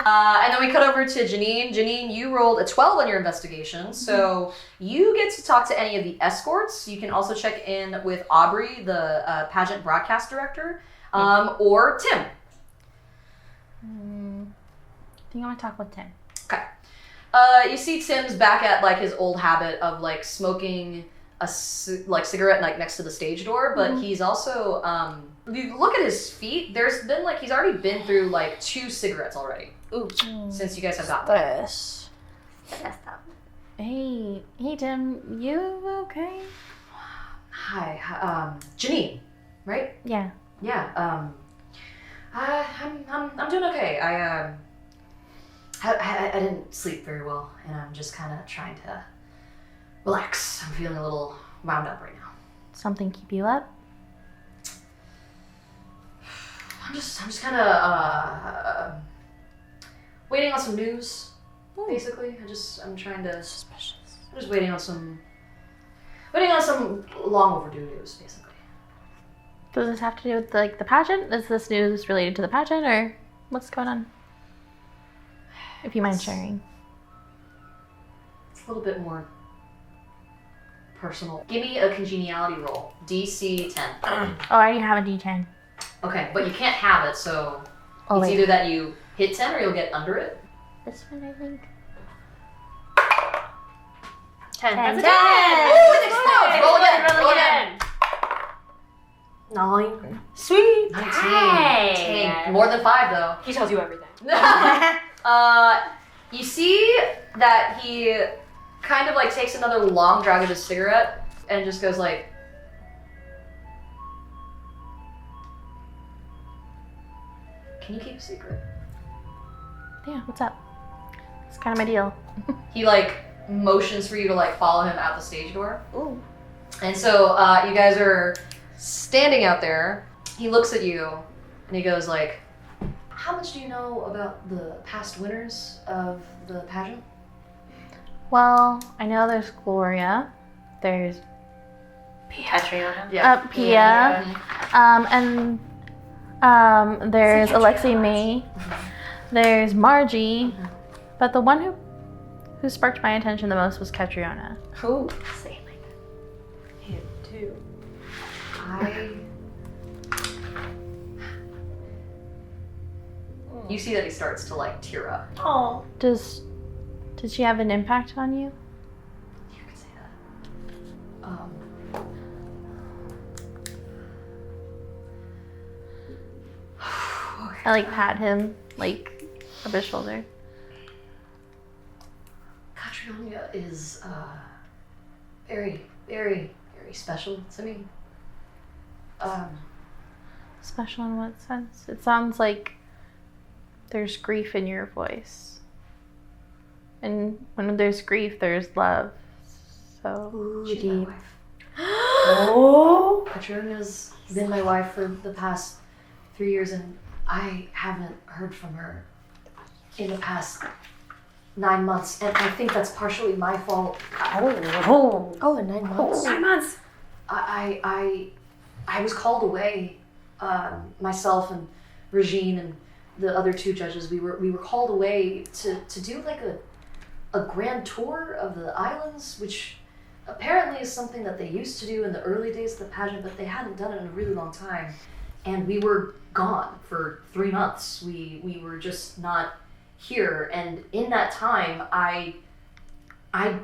And then we cut over to Janine. Janine, you rolled a 12 on your investigation, so you get to talk to any of the escorts. You can also check in with Aubrey, the pageant broadcast director, or Tim. I think I want to talk with Tim. Okay. You see Tim's back at like his old habit of like smoking a cigarette like next to the stage door, but he's also if you look at his feet, there's been like he's already been through like 2 cigarettes already. Ooh. Since you guys have gotten there. This. Hey, Tim, you okay? Hi, Janine, right? Yeah. Yeah. I'm doing okay. I didn't sleep very well, and I'm just kind of trying to relax. I'm feeling a little wound up right now. Something keep you up? I'm just kind of waiting on some news. Basically, I'm trying to. Suspicious. I'm just waiting on some long overdue news, basically. Does this have to do with like the pageant? Is this news related to the pageant, or what's going on? If you mind sharing. It's a little bit more personal. Give me a congeniality roll. DC 10. Oh, I already have a D10. Okay, but you can't have it, so Oh, it's wait. either that you hit 10 or you'll get under it. This one, I think. 10. That's a 10. 10. Ooh, it explodes! Roll again! Roll again. 9. Sweet. 19. Hey. Dang. More than 5, though. He tells you everything. You see that he kind of like takes another long drag of his cigarette and just goes like, "Can you keep a secret?" Yeah, what's up? It's kind of my deal. He like motions for you to like follow him out the stage door. Ooh. And so you guys are standing out there. He looks at you and he goes like, "How much do you know about the past winners of the pageant?" Well, I know there's Gloria. There's Catriona. Pia. And there's Alexi May. There's Margie. But the one who sparked my attention the most was Catriona. Who? Say it like that. Him too. You see that he starts to like tear up. Oh. Did she have an impact on you? You could say that. I like pat him like on his shoulder. Catriona is very, very, very special to me. Special in what sense? It sounds like there's grief in your voice. And when there's grief, there's love. So She's my deep. wife. Oh. Catriona's been my wife for the past 3 years, and I haven't heard from her in the past 9 months, and I think that's partially my fault. Oh, in 9 months. 9 months. I was called away. Myself and Regine and the other 2 judges, we were called away to do like a grand tour of the islands, which apparently is something that they used to do in the early days of the pageant, but they hadn't done it in a really long time. And we were gone for 3 months. We were just not here. And in that time, I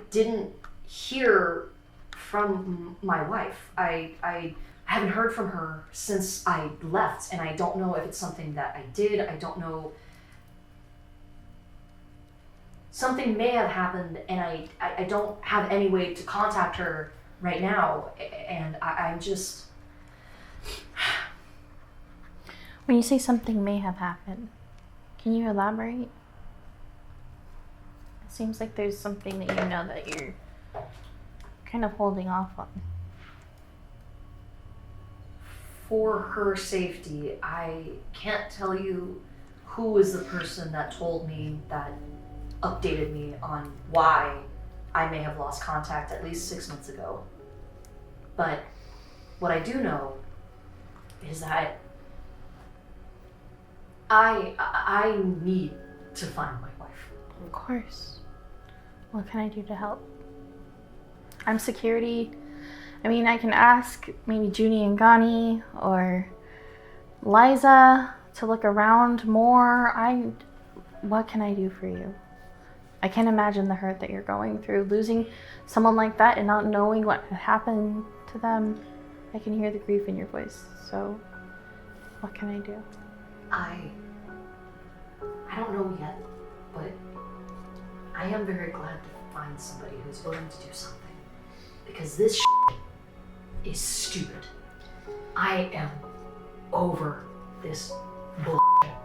didn't hear from my wife. I haven't heard from her since I left, and I don't know if it's something that I did. I don't know. Something may have happened, and I don't have any way to contact her right now, and I'm just... When you say something may have happened, can you elaborate? It seems like there's something that you know that you're kind of holding off on. For her safety, I can't tell you who is the person that told me, that updated me on why I may have lost contact at least 6 months ago. But what I do know is that I need to find my wife. Of course. What can I do to help? I'm security. I mean, I can ask maybe Junie and Gani or Liza to look around more. What can I do for you? I can't imagine the hurt that you're going through. Losing someone like that and not knowing what happened to them. I can hear the grief in your voice. So, what can I do? I don't know yet, but I am very glad to find somebody who's willing to do something. Because this is stupid. I am over this bullshit.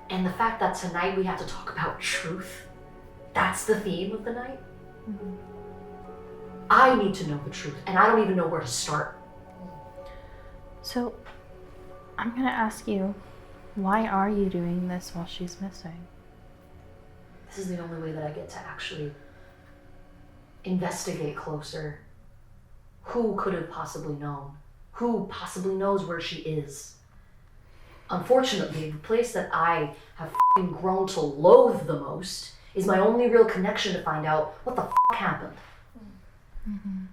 And the fact that tonight we have to talk about truth, that's the theme of the night. Mm-hmm. I need to know the truth, and I don't even know where to start. So, I'm gonna ask you, why are you doing this while she's missing? This is the only way that I get to actually investigate closer. Who could have possibly known? Who possibly knows where she is? Unfortunately, the place that I have f***ing grown to loathe the most is my only real connection to find out what the f*** happened. Mm-hmm.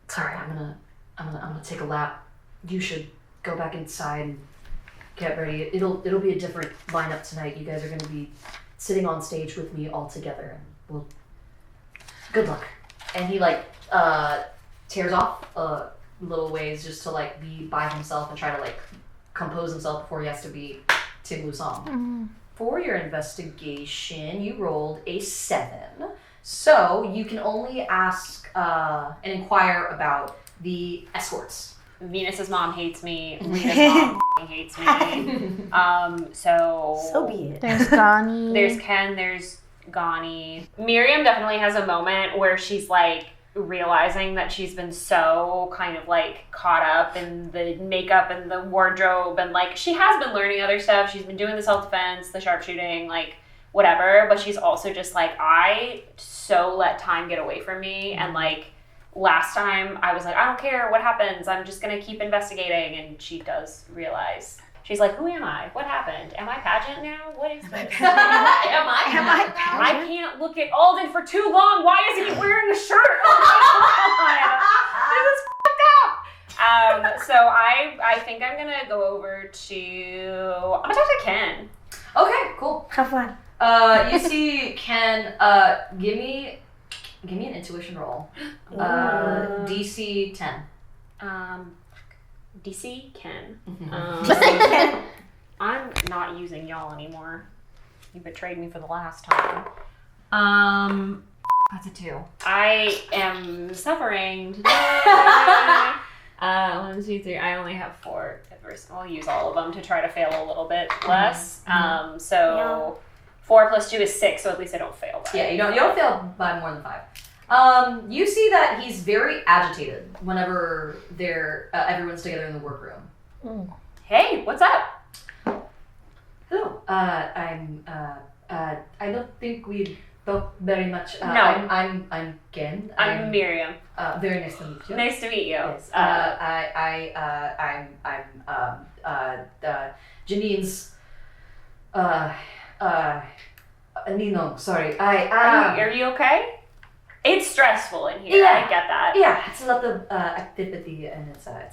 Sorry, I'm gonna take a lap. You should go back inside and get ready. It'll be a different lineup tonight. You guys are gonna be sitting on stage with me all together, and well, good luck. And he tears off a little ways just to be by himself and try to compose himself before he has to be Tim Lusong. Mm-hmm. For your investigation, you rolled a 7. So you can only ask and inquire about the escorts. Venus's mom hates me. Rita's mom hates me. So be it. There's Gani. There's Ken, there's Gani. Miriam definitely has a moment where she's realizing that she's been so kind of caught up in the makeup and the wardrobe, and she has been learning other stuff. She's been doing the self-defense, the sharpshooting, whatever, but she's also just I so let time get away from me, and last time I was I don't care what happens, I'm just gonna keep investigating, and she does realize. She's who am I? What happened? Am I pageant now? What is this? Am I pageant? I can't look at Alden for too long. Why isn't he wearing a shirt? Oh my God. This is fucked up. So I think I'm gonna go over to. I'm gonna talk to Ken. Okay, cool. Have fun. You see Ken. Give me an intuition roll. DC 10. DC Ken. Mm-hmm. I'm not using y'all anymore. You betrayed me for the last time. That's a 2. I am suffering today. 1, 2, 3. I only have 4. I'll use all of them to try to fail a little bit less. So 4 plus 2 is 6. So at least I don't fail. Yeah, you don't fail by more than 5. You see that he's very agitated whenever everyone's together in the workroom. Hey, what's up? Hello. I'm I don't think we talk very much. No. I'm Ken. I'm Miriam. Very nice to meet you. Nice to meet you. Yes. I'm Janine's Ninong. Sorry. Are you okay? It's stressful in here. Yeah. I get that. Yeah, it's a lot of activity and it's a lot.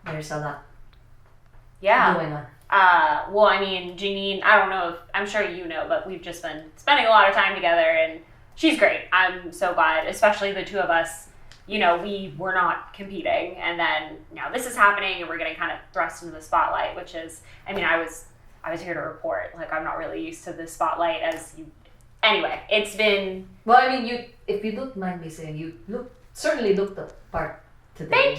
There's a lot Yeah. going on. Well, I mean, Janine, I don't know if, I'm sure you know, but we've just been spending a lot of time together and she's great. I'm so glad, especially the two of us, you know, we were not competing and then now this is happening and we're getting kind of thrust into the spotlight, which is, I mean, I was here to report, like I'm not really used to the spotlight as you, anyway, it's been. Well, I mean, if you don't mind me saying, you certainly looked the part today. Thank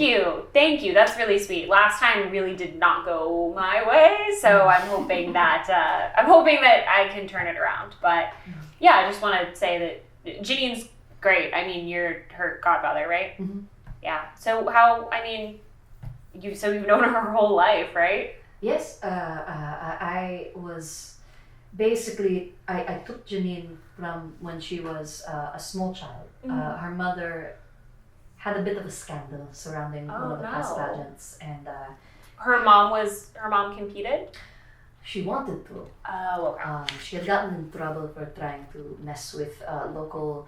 you. That's really sweet. Last time really did not go my way, so I'm hoping that I can turn it around. But yeah, I just want to say that Janine's great. I mean, you're her godmother, right? Mm-hmm. Yeah. So how? I mean, you've known her whole life, right? Yes. I was basically I took Janine from when she was a small child. Her mother had a bit of a scandal surrounding one of the past pageants, and her mom competed. she wanted to. Oh, okay. She had gotten in trouble for trying to mess with local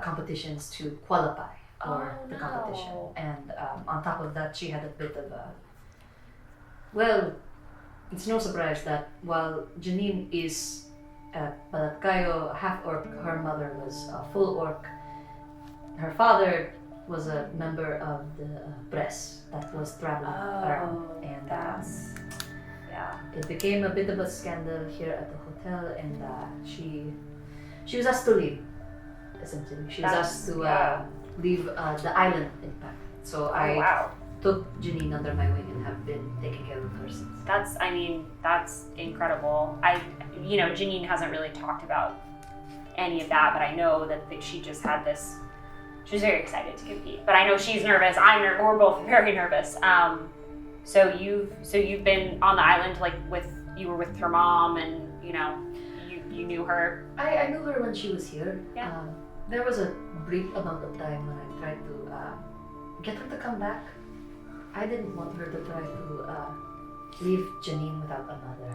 competitions to qualify for the competition, and on top of that, she had a bit of a. Well, it's no surprise that while Janine is Balatkayo half orc, her mother was full orc. Her father was a member of the press that was traveling around, and yeah. it became a bit of a scandal here at the hotel, and she was asked to leave. Essentially, she was asked to leave the island, in fact. So I took Janine under my wing and have been taking care of her since. That's incredible. Janine hasn't really talked about any of that, but I know that she just had this. She was very excited to compete, but I know she's nervous. We're both very nervous. So you've been on the island you were with her mom, and you knew her. I knew her when she was here. Yeah. There was a brief amount of time when I tried to get her to come back. I didn't want her to try to leave Janine without a mother.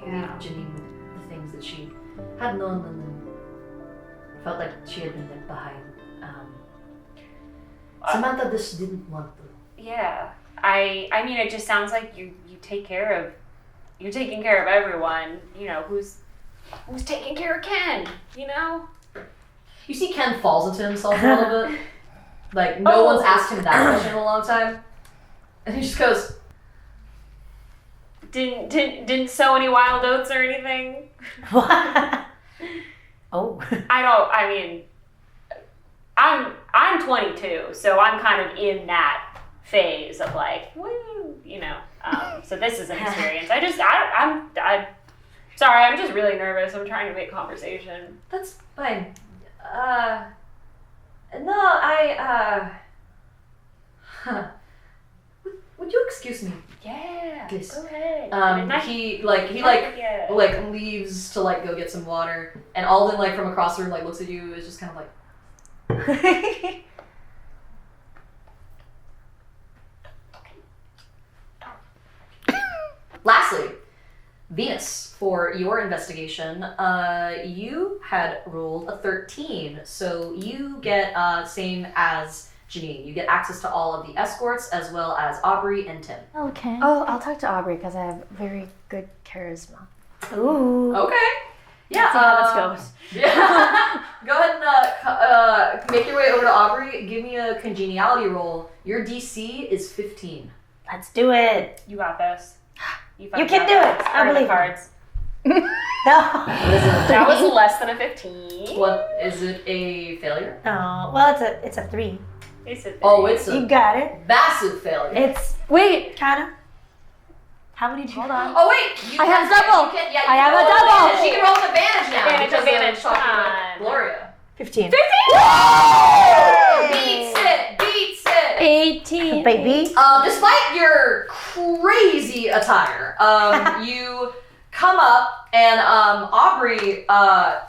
Leave Janine with the things that she had known and then felt like she had been left behind. Samantha just didn't want to. Yeah. I mean, it just sounds like you're taking care of everyone, who's taking care of Ken, You see Ken falls into himself a little bit. Like, no one's asked him that question in a long time. And he just goes, Didn't sow any wild oats or anything? What? Oh. I'm 22, so I'm kind of in that phase of like, woo, so this is an experience. I'm sorry, I'm just really nervous. I'm trying to make conversation. that's fine. Would you excuse me? Yeah, Please. go ahead. He leaves to go get some water, and Alden from across the room looks at you, is just kind of like. Lastly, Venus, for your investigation, you had rolled a 13, so you get same as Janine. You get access to all of the escorts as well as Aubrey and Tim. Okay. Oh, I'll talk to Aubrey because I have very good charisma. Ooh. Okay. Yeah. See how this goes. Yeah. Go ahead and make your way over to Aubrey. Give me a congeniality roll. Your DC is 15. Let's do it. You got this. You can do it. I believe cards. No. That was less than a 15. What is it? A failure? Oh, well, it's a 3. It's a 3. Oh, it's a You got it. massive failure. Kind of. How many do you? Hold on. Oh wait, you I have can- double. you can- yeah, you I can have a roll double. advantage. She can roll an advantage now. Advantage, because advantage, of talking come about on. Gloria. 15. Beats it. 18. Baby. Despite your crazy attire, you come up, and Aubrey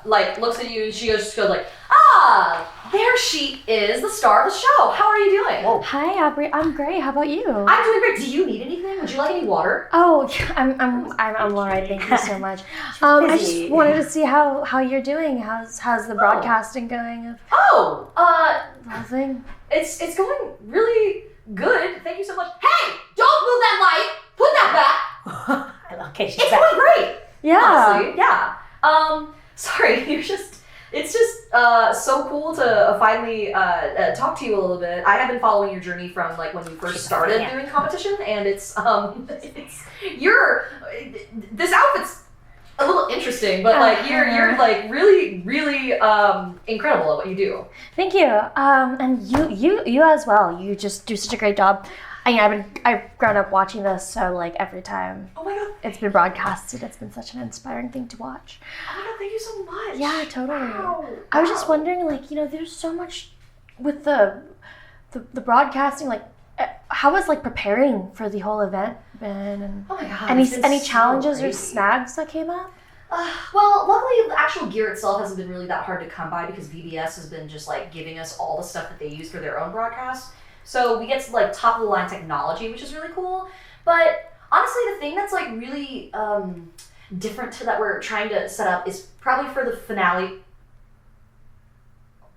like looks at you and she goes like, there she is, the star of the show. How are you doing? Whoa. Hi, Aubrey. I'm great. How about you? I'm doing great. Do you need anything? Would you like any water? Oh, I'm all right. Thank you so much. I just wanted to see how you're doing. How's the broadcasting going? Oh, Nothing. it's going really good. Thank you so much. Hey, don't move that light. Put that back. Okay, she's It's back. going great. Yeah. Honestly, yeah. Sorry, it's just so cool to finally talk to you a little bit. I have been following your journey from like when you first started doing competition, and it's this outfit's a little interesting, but like you're like really incredible at what you do. Thank you. And you as well. You just do such a great job. I mean, I've grown up watching this, so like every time Oh my god. it's been broadcasted, it's been such an inspiring thing to watch. Oh my god, thank you so much. Yeah, totally. Wow. I was just wondering, like, there's so much with the broadcasting. Like, how was like preparing for the whole event been? And Oh my god. any challenges or snags that came up? Well, luckily the actual gear itself hasn't been really that hard to come by because VBS has been just like giving us all the stuff that they use for their own broadcasts. So we get to like top of the line technology, which is really cool. But honestly, the thing that's like really different to that we're trying to set up is probably for the finale.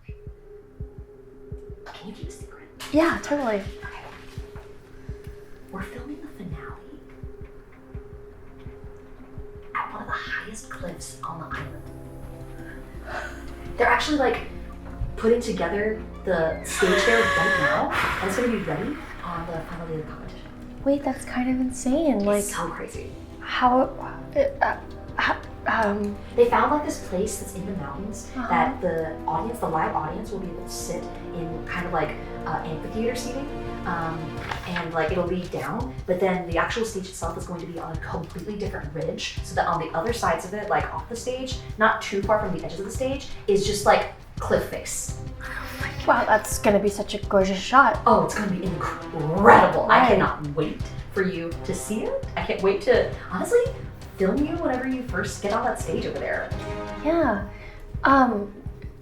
Can you keep a secret? Yeah, totally. Okay. We're filming the finale at one of the highest cliffs on the island. They're actually like putting together the stage there right now, and it's going to be ready on the final day of the competition. Wait, that's kind of insane. Like, It's so crazy. how? They found like this place that's in the mountains that the live audience will be able to sit in kind of like amphitheater seating, and like it'll be down, but then the actual stage itself is going to be on a completely different ridge, so that on the other sides of it, like off the stage, not too far from the edges of the stage, is just like cliff face. Wow, that's gonna be such a gorgeous shot. Oh, it's gonna be incredible. I Right. cannot wait for you to see it. I can't wait to, honestly, film you whenever you first get on that stage over there. Yeah.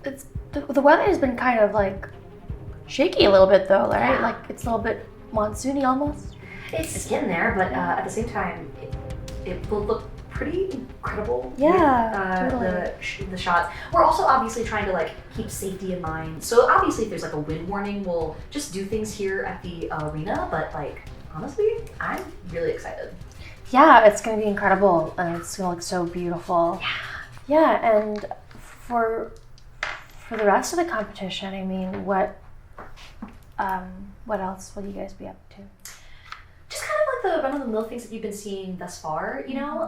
It's the weather has been kind of like shaky a little bit though, right? Yeah. Like it's a little bit monsoony almost. It's getting there, but at the same time, it will look pretty incredible. Yeah, with, totally. the shots. We're also obviously trying to like keep safety in mind. So obviously, if there's like a wind warning, we'll just do things here at the arena. But like honestly, I'm really excited. Yeah, it's gonna be incredible and it's gonna look so beautiful. Yeah, and for the rest of the competition, I mean, what else will you guys be up to? Just kind of like the run-of-the-mill things that you've been seeing thus far, you know?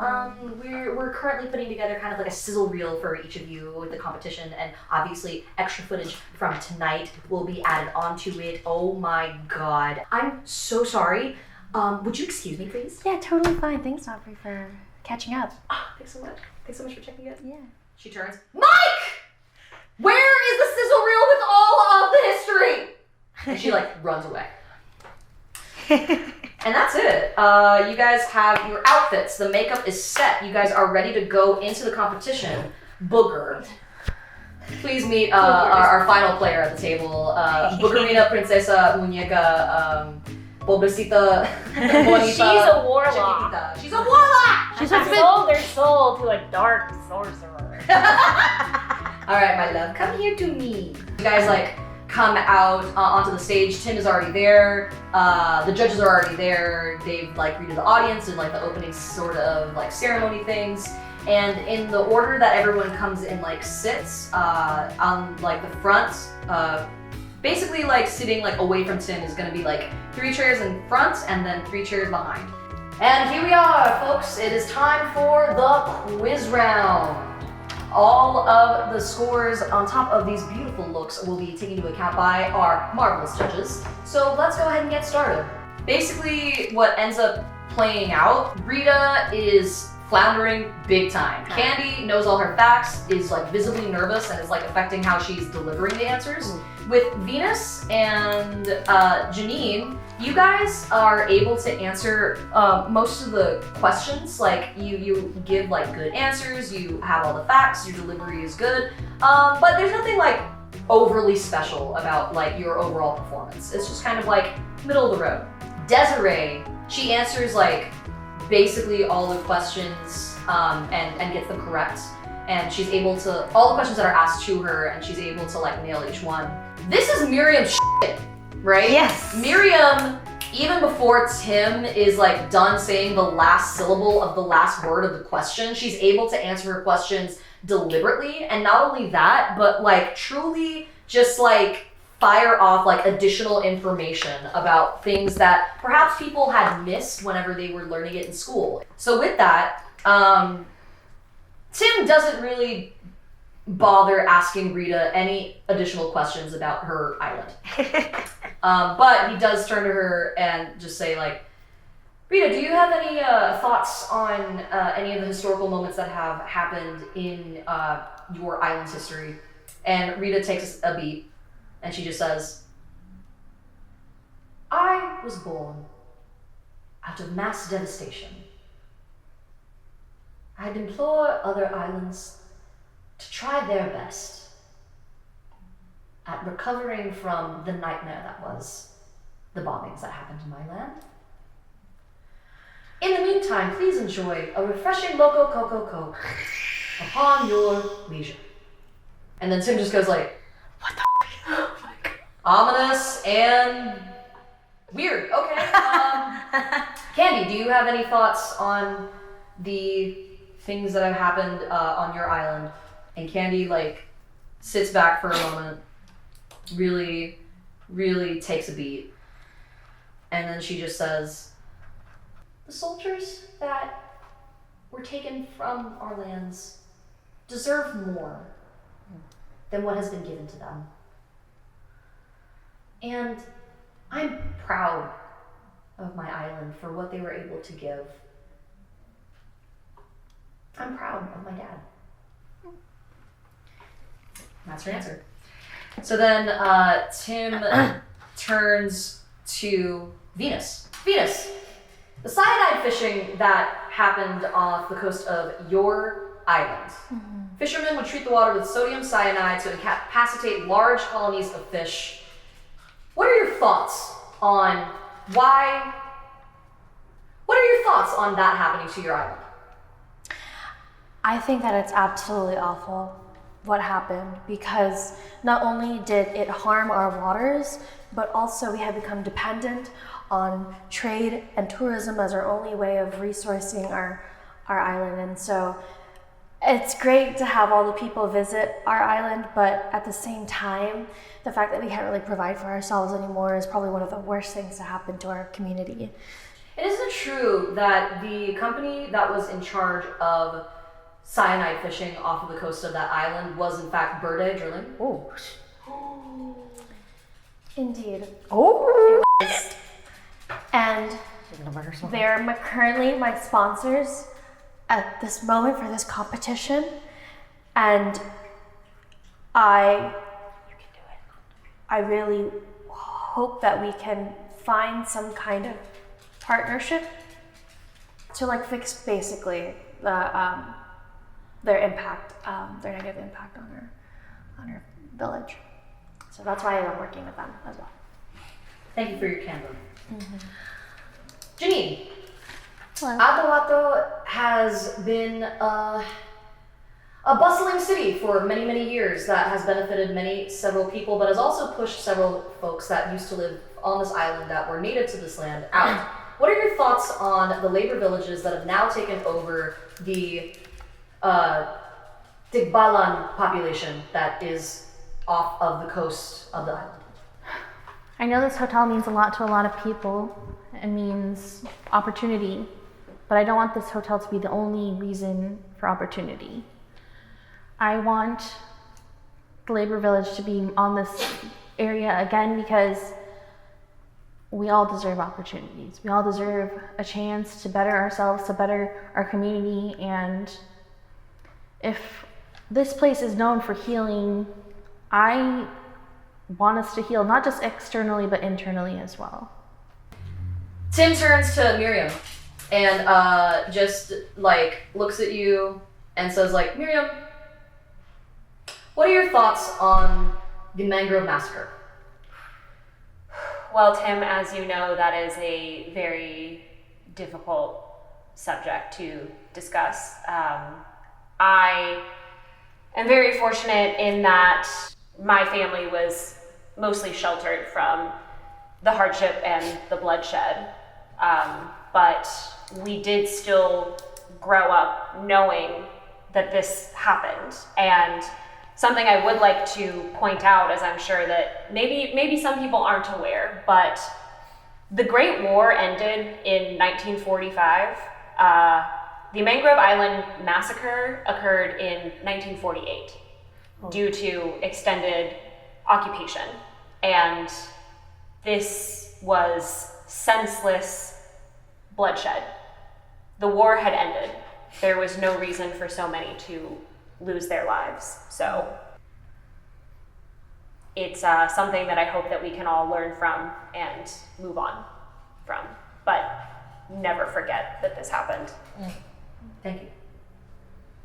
We're currently putting together kind of like a sizzle reel for each of you with the competition, and obviously extra footage from tonight will be added onto it. Oh my god. I'm so sorry. Would you excuse me, please? Yeah, totally fine. Thanks, Aubrey, for catching up. Thanks so much. Thanks so much for checking in. Yeah. She turns. Mike! Where is the sizzle reel with all of the history? And she like runs away. And that's it. You guys have your outfits. The makeup is set. You guys are ready to go into the competition. Booger. Please meet our final player at the table. Boogerina Princesa Muñeca Pobrecita Bonita. She's a warlock. Chiquitita. She's a warlock! She's sold their soul to a dark sorcerer. Alright, my love, come here to me. You guys like come out onto the stage. Tim is already there. The judges are already there. They've like greeted the audience in like the opening sort of like ceremony things. And in the order that everyone comes in like sits on like the front, basically like sitting like away from Tim is gonna be like 3 chairs in front and then 3 chairs behind. And here we are, folks. It is time for the quiz round. All of the scores on top of these beautiful looks will be taken into account by our marvelous judges. So let's go ahead and get started. Basically, what ends up playing out, Rita is floundering big time. Candy knows all her facts, is like visibly nervous, and is like affecting how she's delivering the answers. With Venus and Janine, you guys are able to answer most of the questions. Like you give like good answers, you have all the facts, your delivery is good, but there's nothing like overly special about like your overall performance. It's just kind of like middle of the road. Desiree, she answers like basically all the questions and gets them correct. And she's able to, all the questions that are asked to her, and she's able to like nail each one. This is Miriam's shit, right? Yes. Miriam, even before Tim is like done saying the last syllable of the last word of the question, she's able to answer her questions deliberately. And not only that, but like truly just like fire off like additional information about things that perhaps people had missed whenever they were learning it in school. So with that, Tim doesn't really bother asking Rita any additional questions about her island. But he does turn to her and just say like, Rita, do you have any thoughts on any of the historical moments that have happened in your island's history? And Rita takes a beat and she just says, I was born out of mass devastation. I'd implore other islands to try their best at recovering from the nightmare that was the bombings that happened in my land. In the meantime, please enjoy a refreshing Loco Coco Coke upon your leisure. And then Tim just goes like, what the oh my God. Ominous and weird. Okay. Candy, do you have any thoughts on the things that have happened on your island? And Candy like sits back for a moment, really, really takes a beat. And then she just says, the soldiers that were taken from our lands deserve more than what has been given to them. And I'm proud of my island for what they were able to give. I'm proud of my dad. That's her answer. So then Tim turns to Venus. Venus, the cyanide fishing that happened off the coast of your island. Fishermen would treat the water with sodium cyanide to incapacitate large colonies of fish. What are your thoughts on that happening to your island? I think that it's absolutely awful what happened, because not only did it harm our waters, but also we have become dependent on trade and tourism as our only way of resourcing our island. And so it's great to have all the people visit our island, but at the same time, the fact that we can't really provide for ourselves anymore is probably one of the worst things to happen to our community. And isn't it true that the company that was in charge of cyanide fishing off of the coast of that island was in fact Bird Drilling? Oh. Indeed. Oh. And they're currently my sponsors at this moment for this competition. And I really hope that we can find some kind of partnership to like fix basically their impact, their negative impact on our village. So that's why I'm working with them as well. Thank you for your candor. Janine, Hello. Atoato has been a bustling city for many, many years that has benefited several people, but has also pushed several folks that used to live on this island that were native to this land out. What are your thoughts on the labor villages that have now taken over the Tigbalan population that is off of the coast of the island? I know this hotel means a lot to a lot of people. It means opportunity, but I don't want this hotel to be the only reason for opportunity. I want the labor village to be on this area again because we all deserve opportunities. We all deserve a chance to better ourselves, to better our community. And if this place is known for healing, I want us to heal, not just externally, but internally as well. Tim turns to Miriam and just like looks at you and says like, Miriam, what are your thoughts on the Mangrove Massacre? Well, Tim, as you know, that is a very difficult subject to discuss. I am very fortunate in that my family was mostly sheltered from the hardship and the bloodshed. But we did still grow up knowing that this happened. And something I would like to point out, as I'm sure that maybe some people aren't aware, but the Great War ended in 1945. The Mangrove Island Massacre occurred in 1948 due to extended occupation. And this was senseless bloodshed. The war had ended. There was no reason for so many to lose their lives. So it's something that I hope that we can all learn from and move on from. But never forget that this happened. Thank you.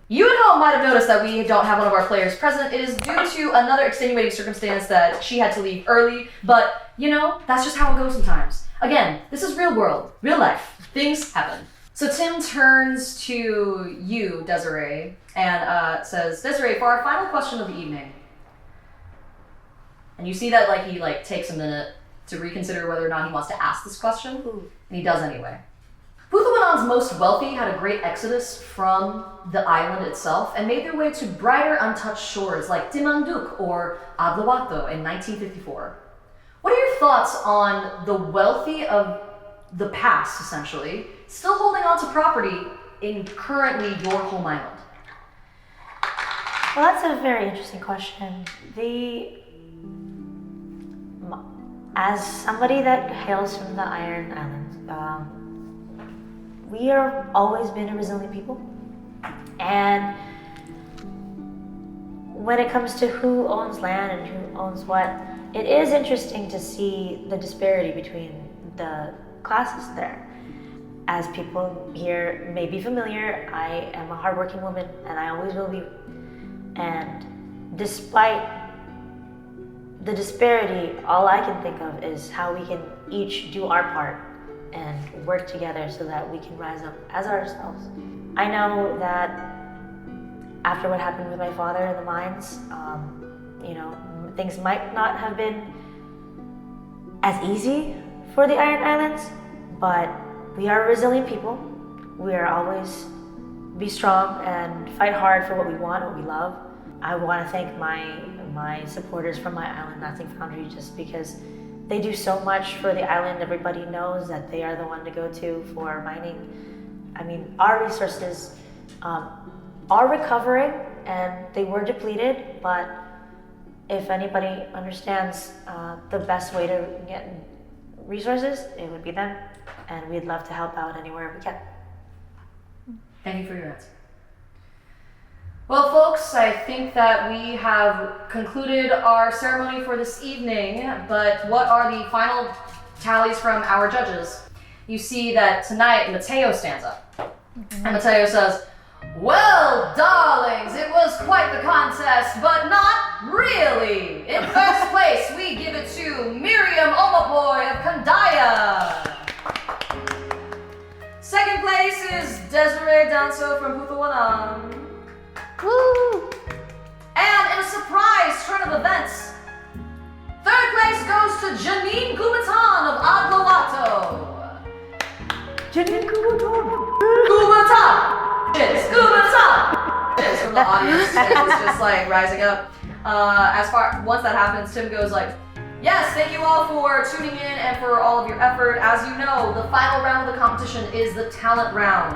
You at home might have noticed that we don't have one of our players present. It is due to another extenuating circumstance that she had to leave early, but you know, that's just how it goes sometimes. Again, this is real world, real life. Things happen. So Tim turns to you, Desiree, and says, Desiree, for our final question of the evening. And you see that like he like takes a minute to reconsider whether or not he wants to ask this question, and he does anyway. Bituin's most wealthy had a great exodus from the island itself and made their way to brighter, untouched shores like Dimanduk or Adlawato in 1954. What are your thoughts on the wealthy of the past, essentially, still holding on to property in currently your home island? Well, that's a very interesting question. As somebody that hails from the Iron Islands, we have always been a resilient people. And when it comes to who owns land and who owns what, it is interesting to see the disparity between the classes there. As people here may be familiar, I am a hardworking woman and I always will be. And despite the disparity, all I can think of is how we can each do our part and work together so that we can rise up as ourselves. I know that after what happened with my father in the mines, things might not have been as easy for the Iron Islands, but we are a resilient people. We are always be strong and fight hard for what we want, what we love. I want to thank my supporters from my island, Nothing Foundry, just because they do so much for the island. Everybody knows that they are the one to go to for mining. I mean, our resources are recovering and they were depleted, but if anybody understands the best way to get resources, it would be them. And we'd love to help out anywhere we can. Thank you for your answer. Well, folks, I think that we have concluded our ceremony for this evening, but what are the final tallies from our judges? You see that tonight Mateo stands up, and Mateo says, well, darlings, it was quite the contest, but not really. In first place, we give it to Miriam Omapoy of Kandaya. Second place is Desiree Danso from Bituin. Woo! And in a surprise turn of events, third place goes to Janine Gubatan of Adlawato. Janine Gubatan! Gubatan! It's Gubatan! It's from the audience. It's just like rising up. Once that happens, Tim goes like, yes, thank you all for tuning in and for all of your effort. As you know, the final round of the competition is the talent round.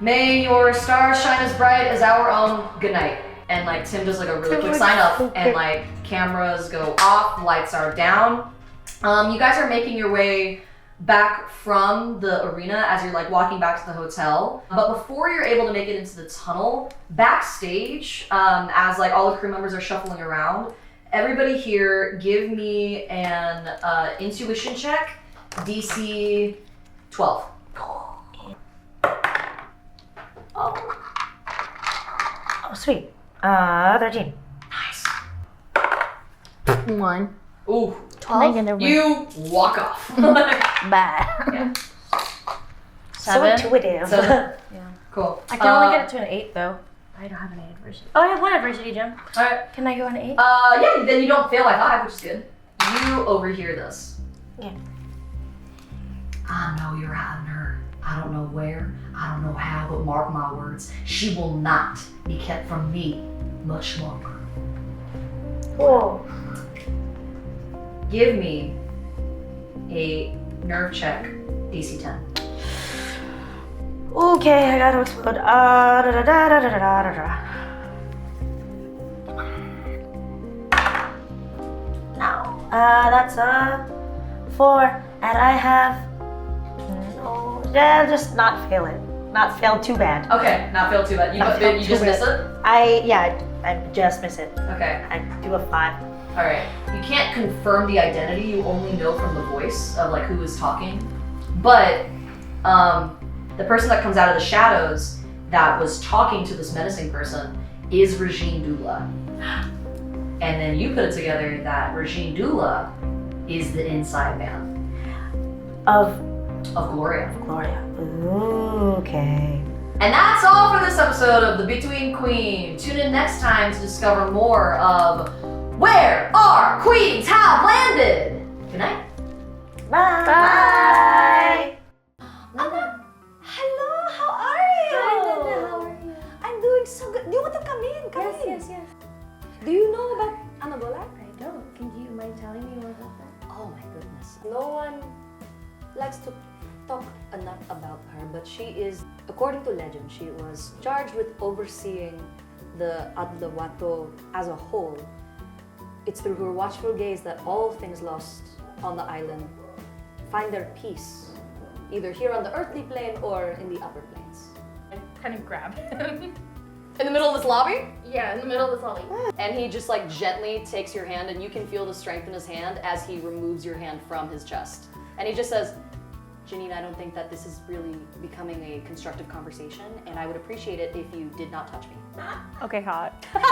May your stars shine as bright as our own. Good night. And like Tim does like a really quick sign up and like cameras go off, lights are down, You guys are making your way back from the arena as you're like walking back to the hotel. But before you're able to make it into the tunnel, backstage, as like all the crew members are shuffling around, everybody here give me an intuition check, DC 12. Oh, sweet. 13. Nice. 1. Ooh. 12. You walk off. Bad. Yeah. So 7. intuitive. So, Yeah. cool. I can only get it to an 8 though. I don't have any adversity. Oh, I have 1 adversity, Jim. Alright. Can I go on an 8? Yeah, then you don't fail by 5, which is good. You overhear this. Yeah. I know you're hiding her. I don't know where, I don't know how, but mark my words, she will not be kept from me much longer. Whoa. Give me a nerve check, DC 10. Okay, I gotta explode. No. That's a 4, and I have. No, yeah, just not fail it. Not fail too bad. Okay, not fail too bad. You just miss it? I just miss it. Okay, I do a 5. alright. You can't confirm the identity, you only know from the voice of like who is talking. But, the person that comes out of the shadows that was talking to this menacing person is Regine Dula. And then you put it together that Regine Dula is the inside man Of of Gloria. Gloria. Okay. And that's all for this episode of The Bituin Queen. Tune in next time to discover more of Where Our Queens Have Landed. Good night. Bye. Bye. Hello, how are you? Hi, Linda, how are you? I'm doing so good. Do you want to come in? Come in. Yes. Do you know about Anabola? I don't. Can you mind telling me more about that? Oh my goodness. No one likes to talk enough about her, but she is, according to legend, she was charged with overseeing the Adlawato as a whole. It's through her watchful gaze that all things lost on the island find their peace, either here on the earthly plane or in the upper planes. I kind of grab him. In the middle of this lobby? Yeah, in the middle of this lobby. And he just like gently takes your hand, and you can feel the strength in his hand as he removes your hand from his chest. And he just says, Janine, I don't think that this is really becoming a constructive conversation, and I would appreciate it if you did not touch me. Okay, hot. Okay,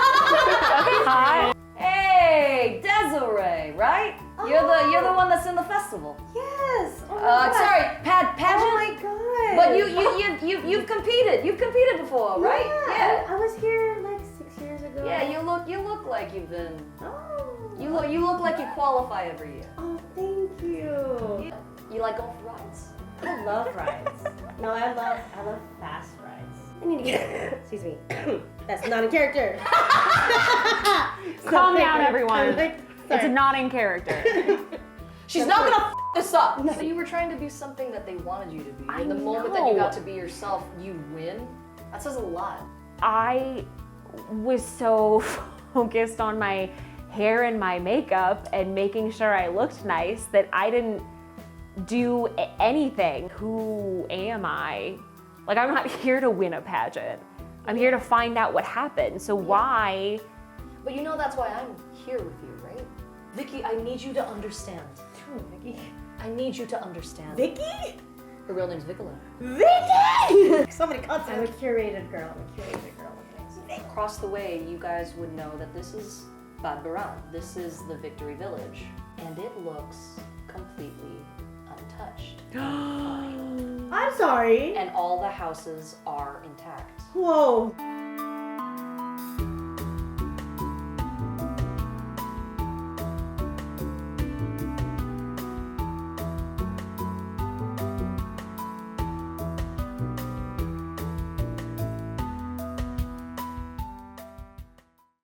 hot. Hey, Desiree, right? You're the one that's in the festival. Yes. Oh my God. Sorry, pageant. Oh my God. But you've competed. You've competed before, right? Yeah. I was here like 6 years ago. Yeah, you look like you've been. Oh. You look like you qualify every year. Oh, thank you. You like going for rides? I love rides. No, I love fast rides. I need to get. Excuse me. That's not a character. Calm down, everyone. Sorry. It's not in character. She's not gonna f this up. So you were trying to be something that they wanted you to be. And the moment that you got to be yourself, you win. That says a lot. I was so focused on my hair and my makeup and making sure I looked nice that I didn't do anything. Who am I? Like, I'm not here to win a pageant. I'm here to find out what happened. So why? But you know that's why I'm here with you, right? Vicky, I need you to understand. Vicky. I need you to understand. Vicky? Her real name's Vicola. Vicky! Somebody contact. I'm a curated girl. Across the way, you guys would know that this is Bad Baran. This is the Victory Village. And it looks completely untouched. I'm sorry. And all the houses are intact. Whoa.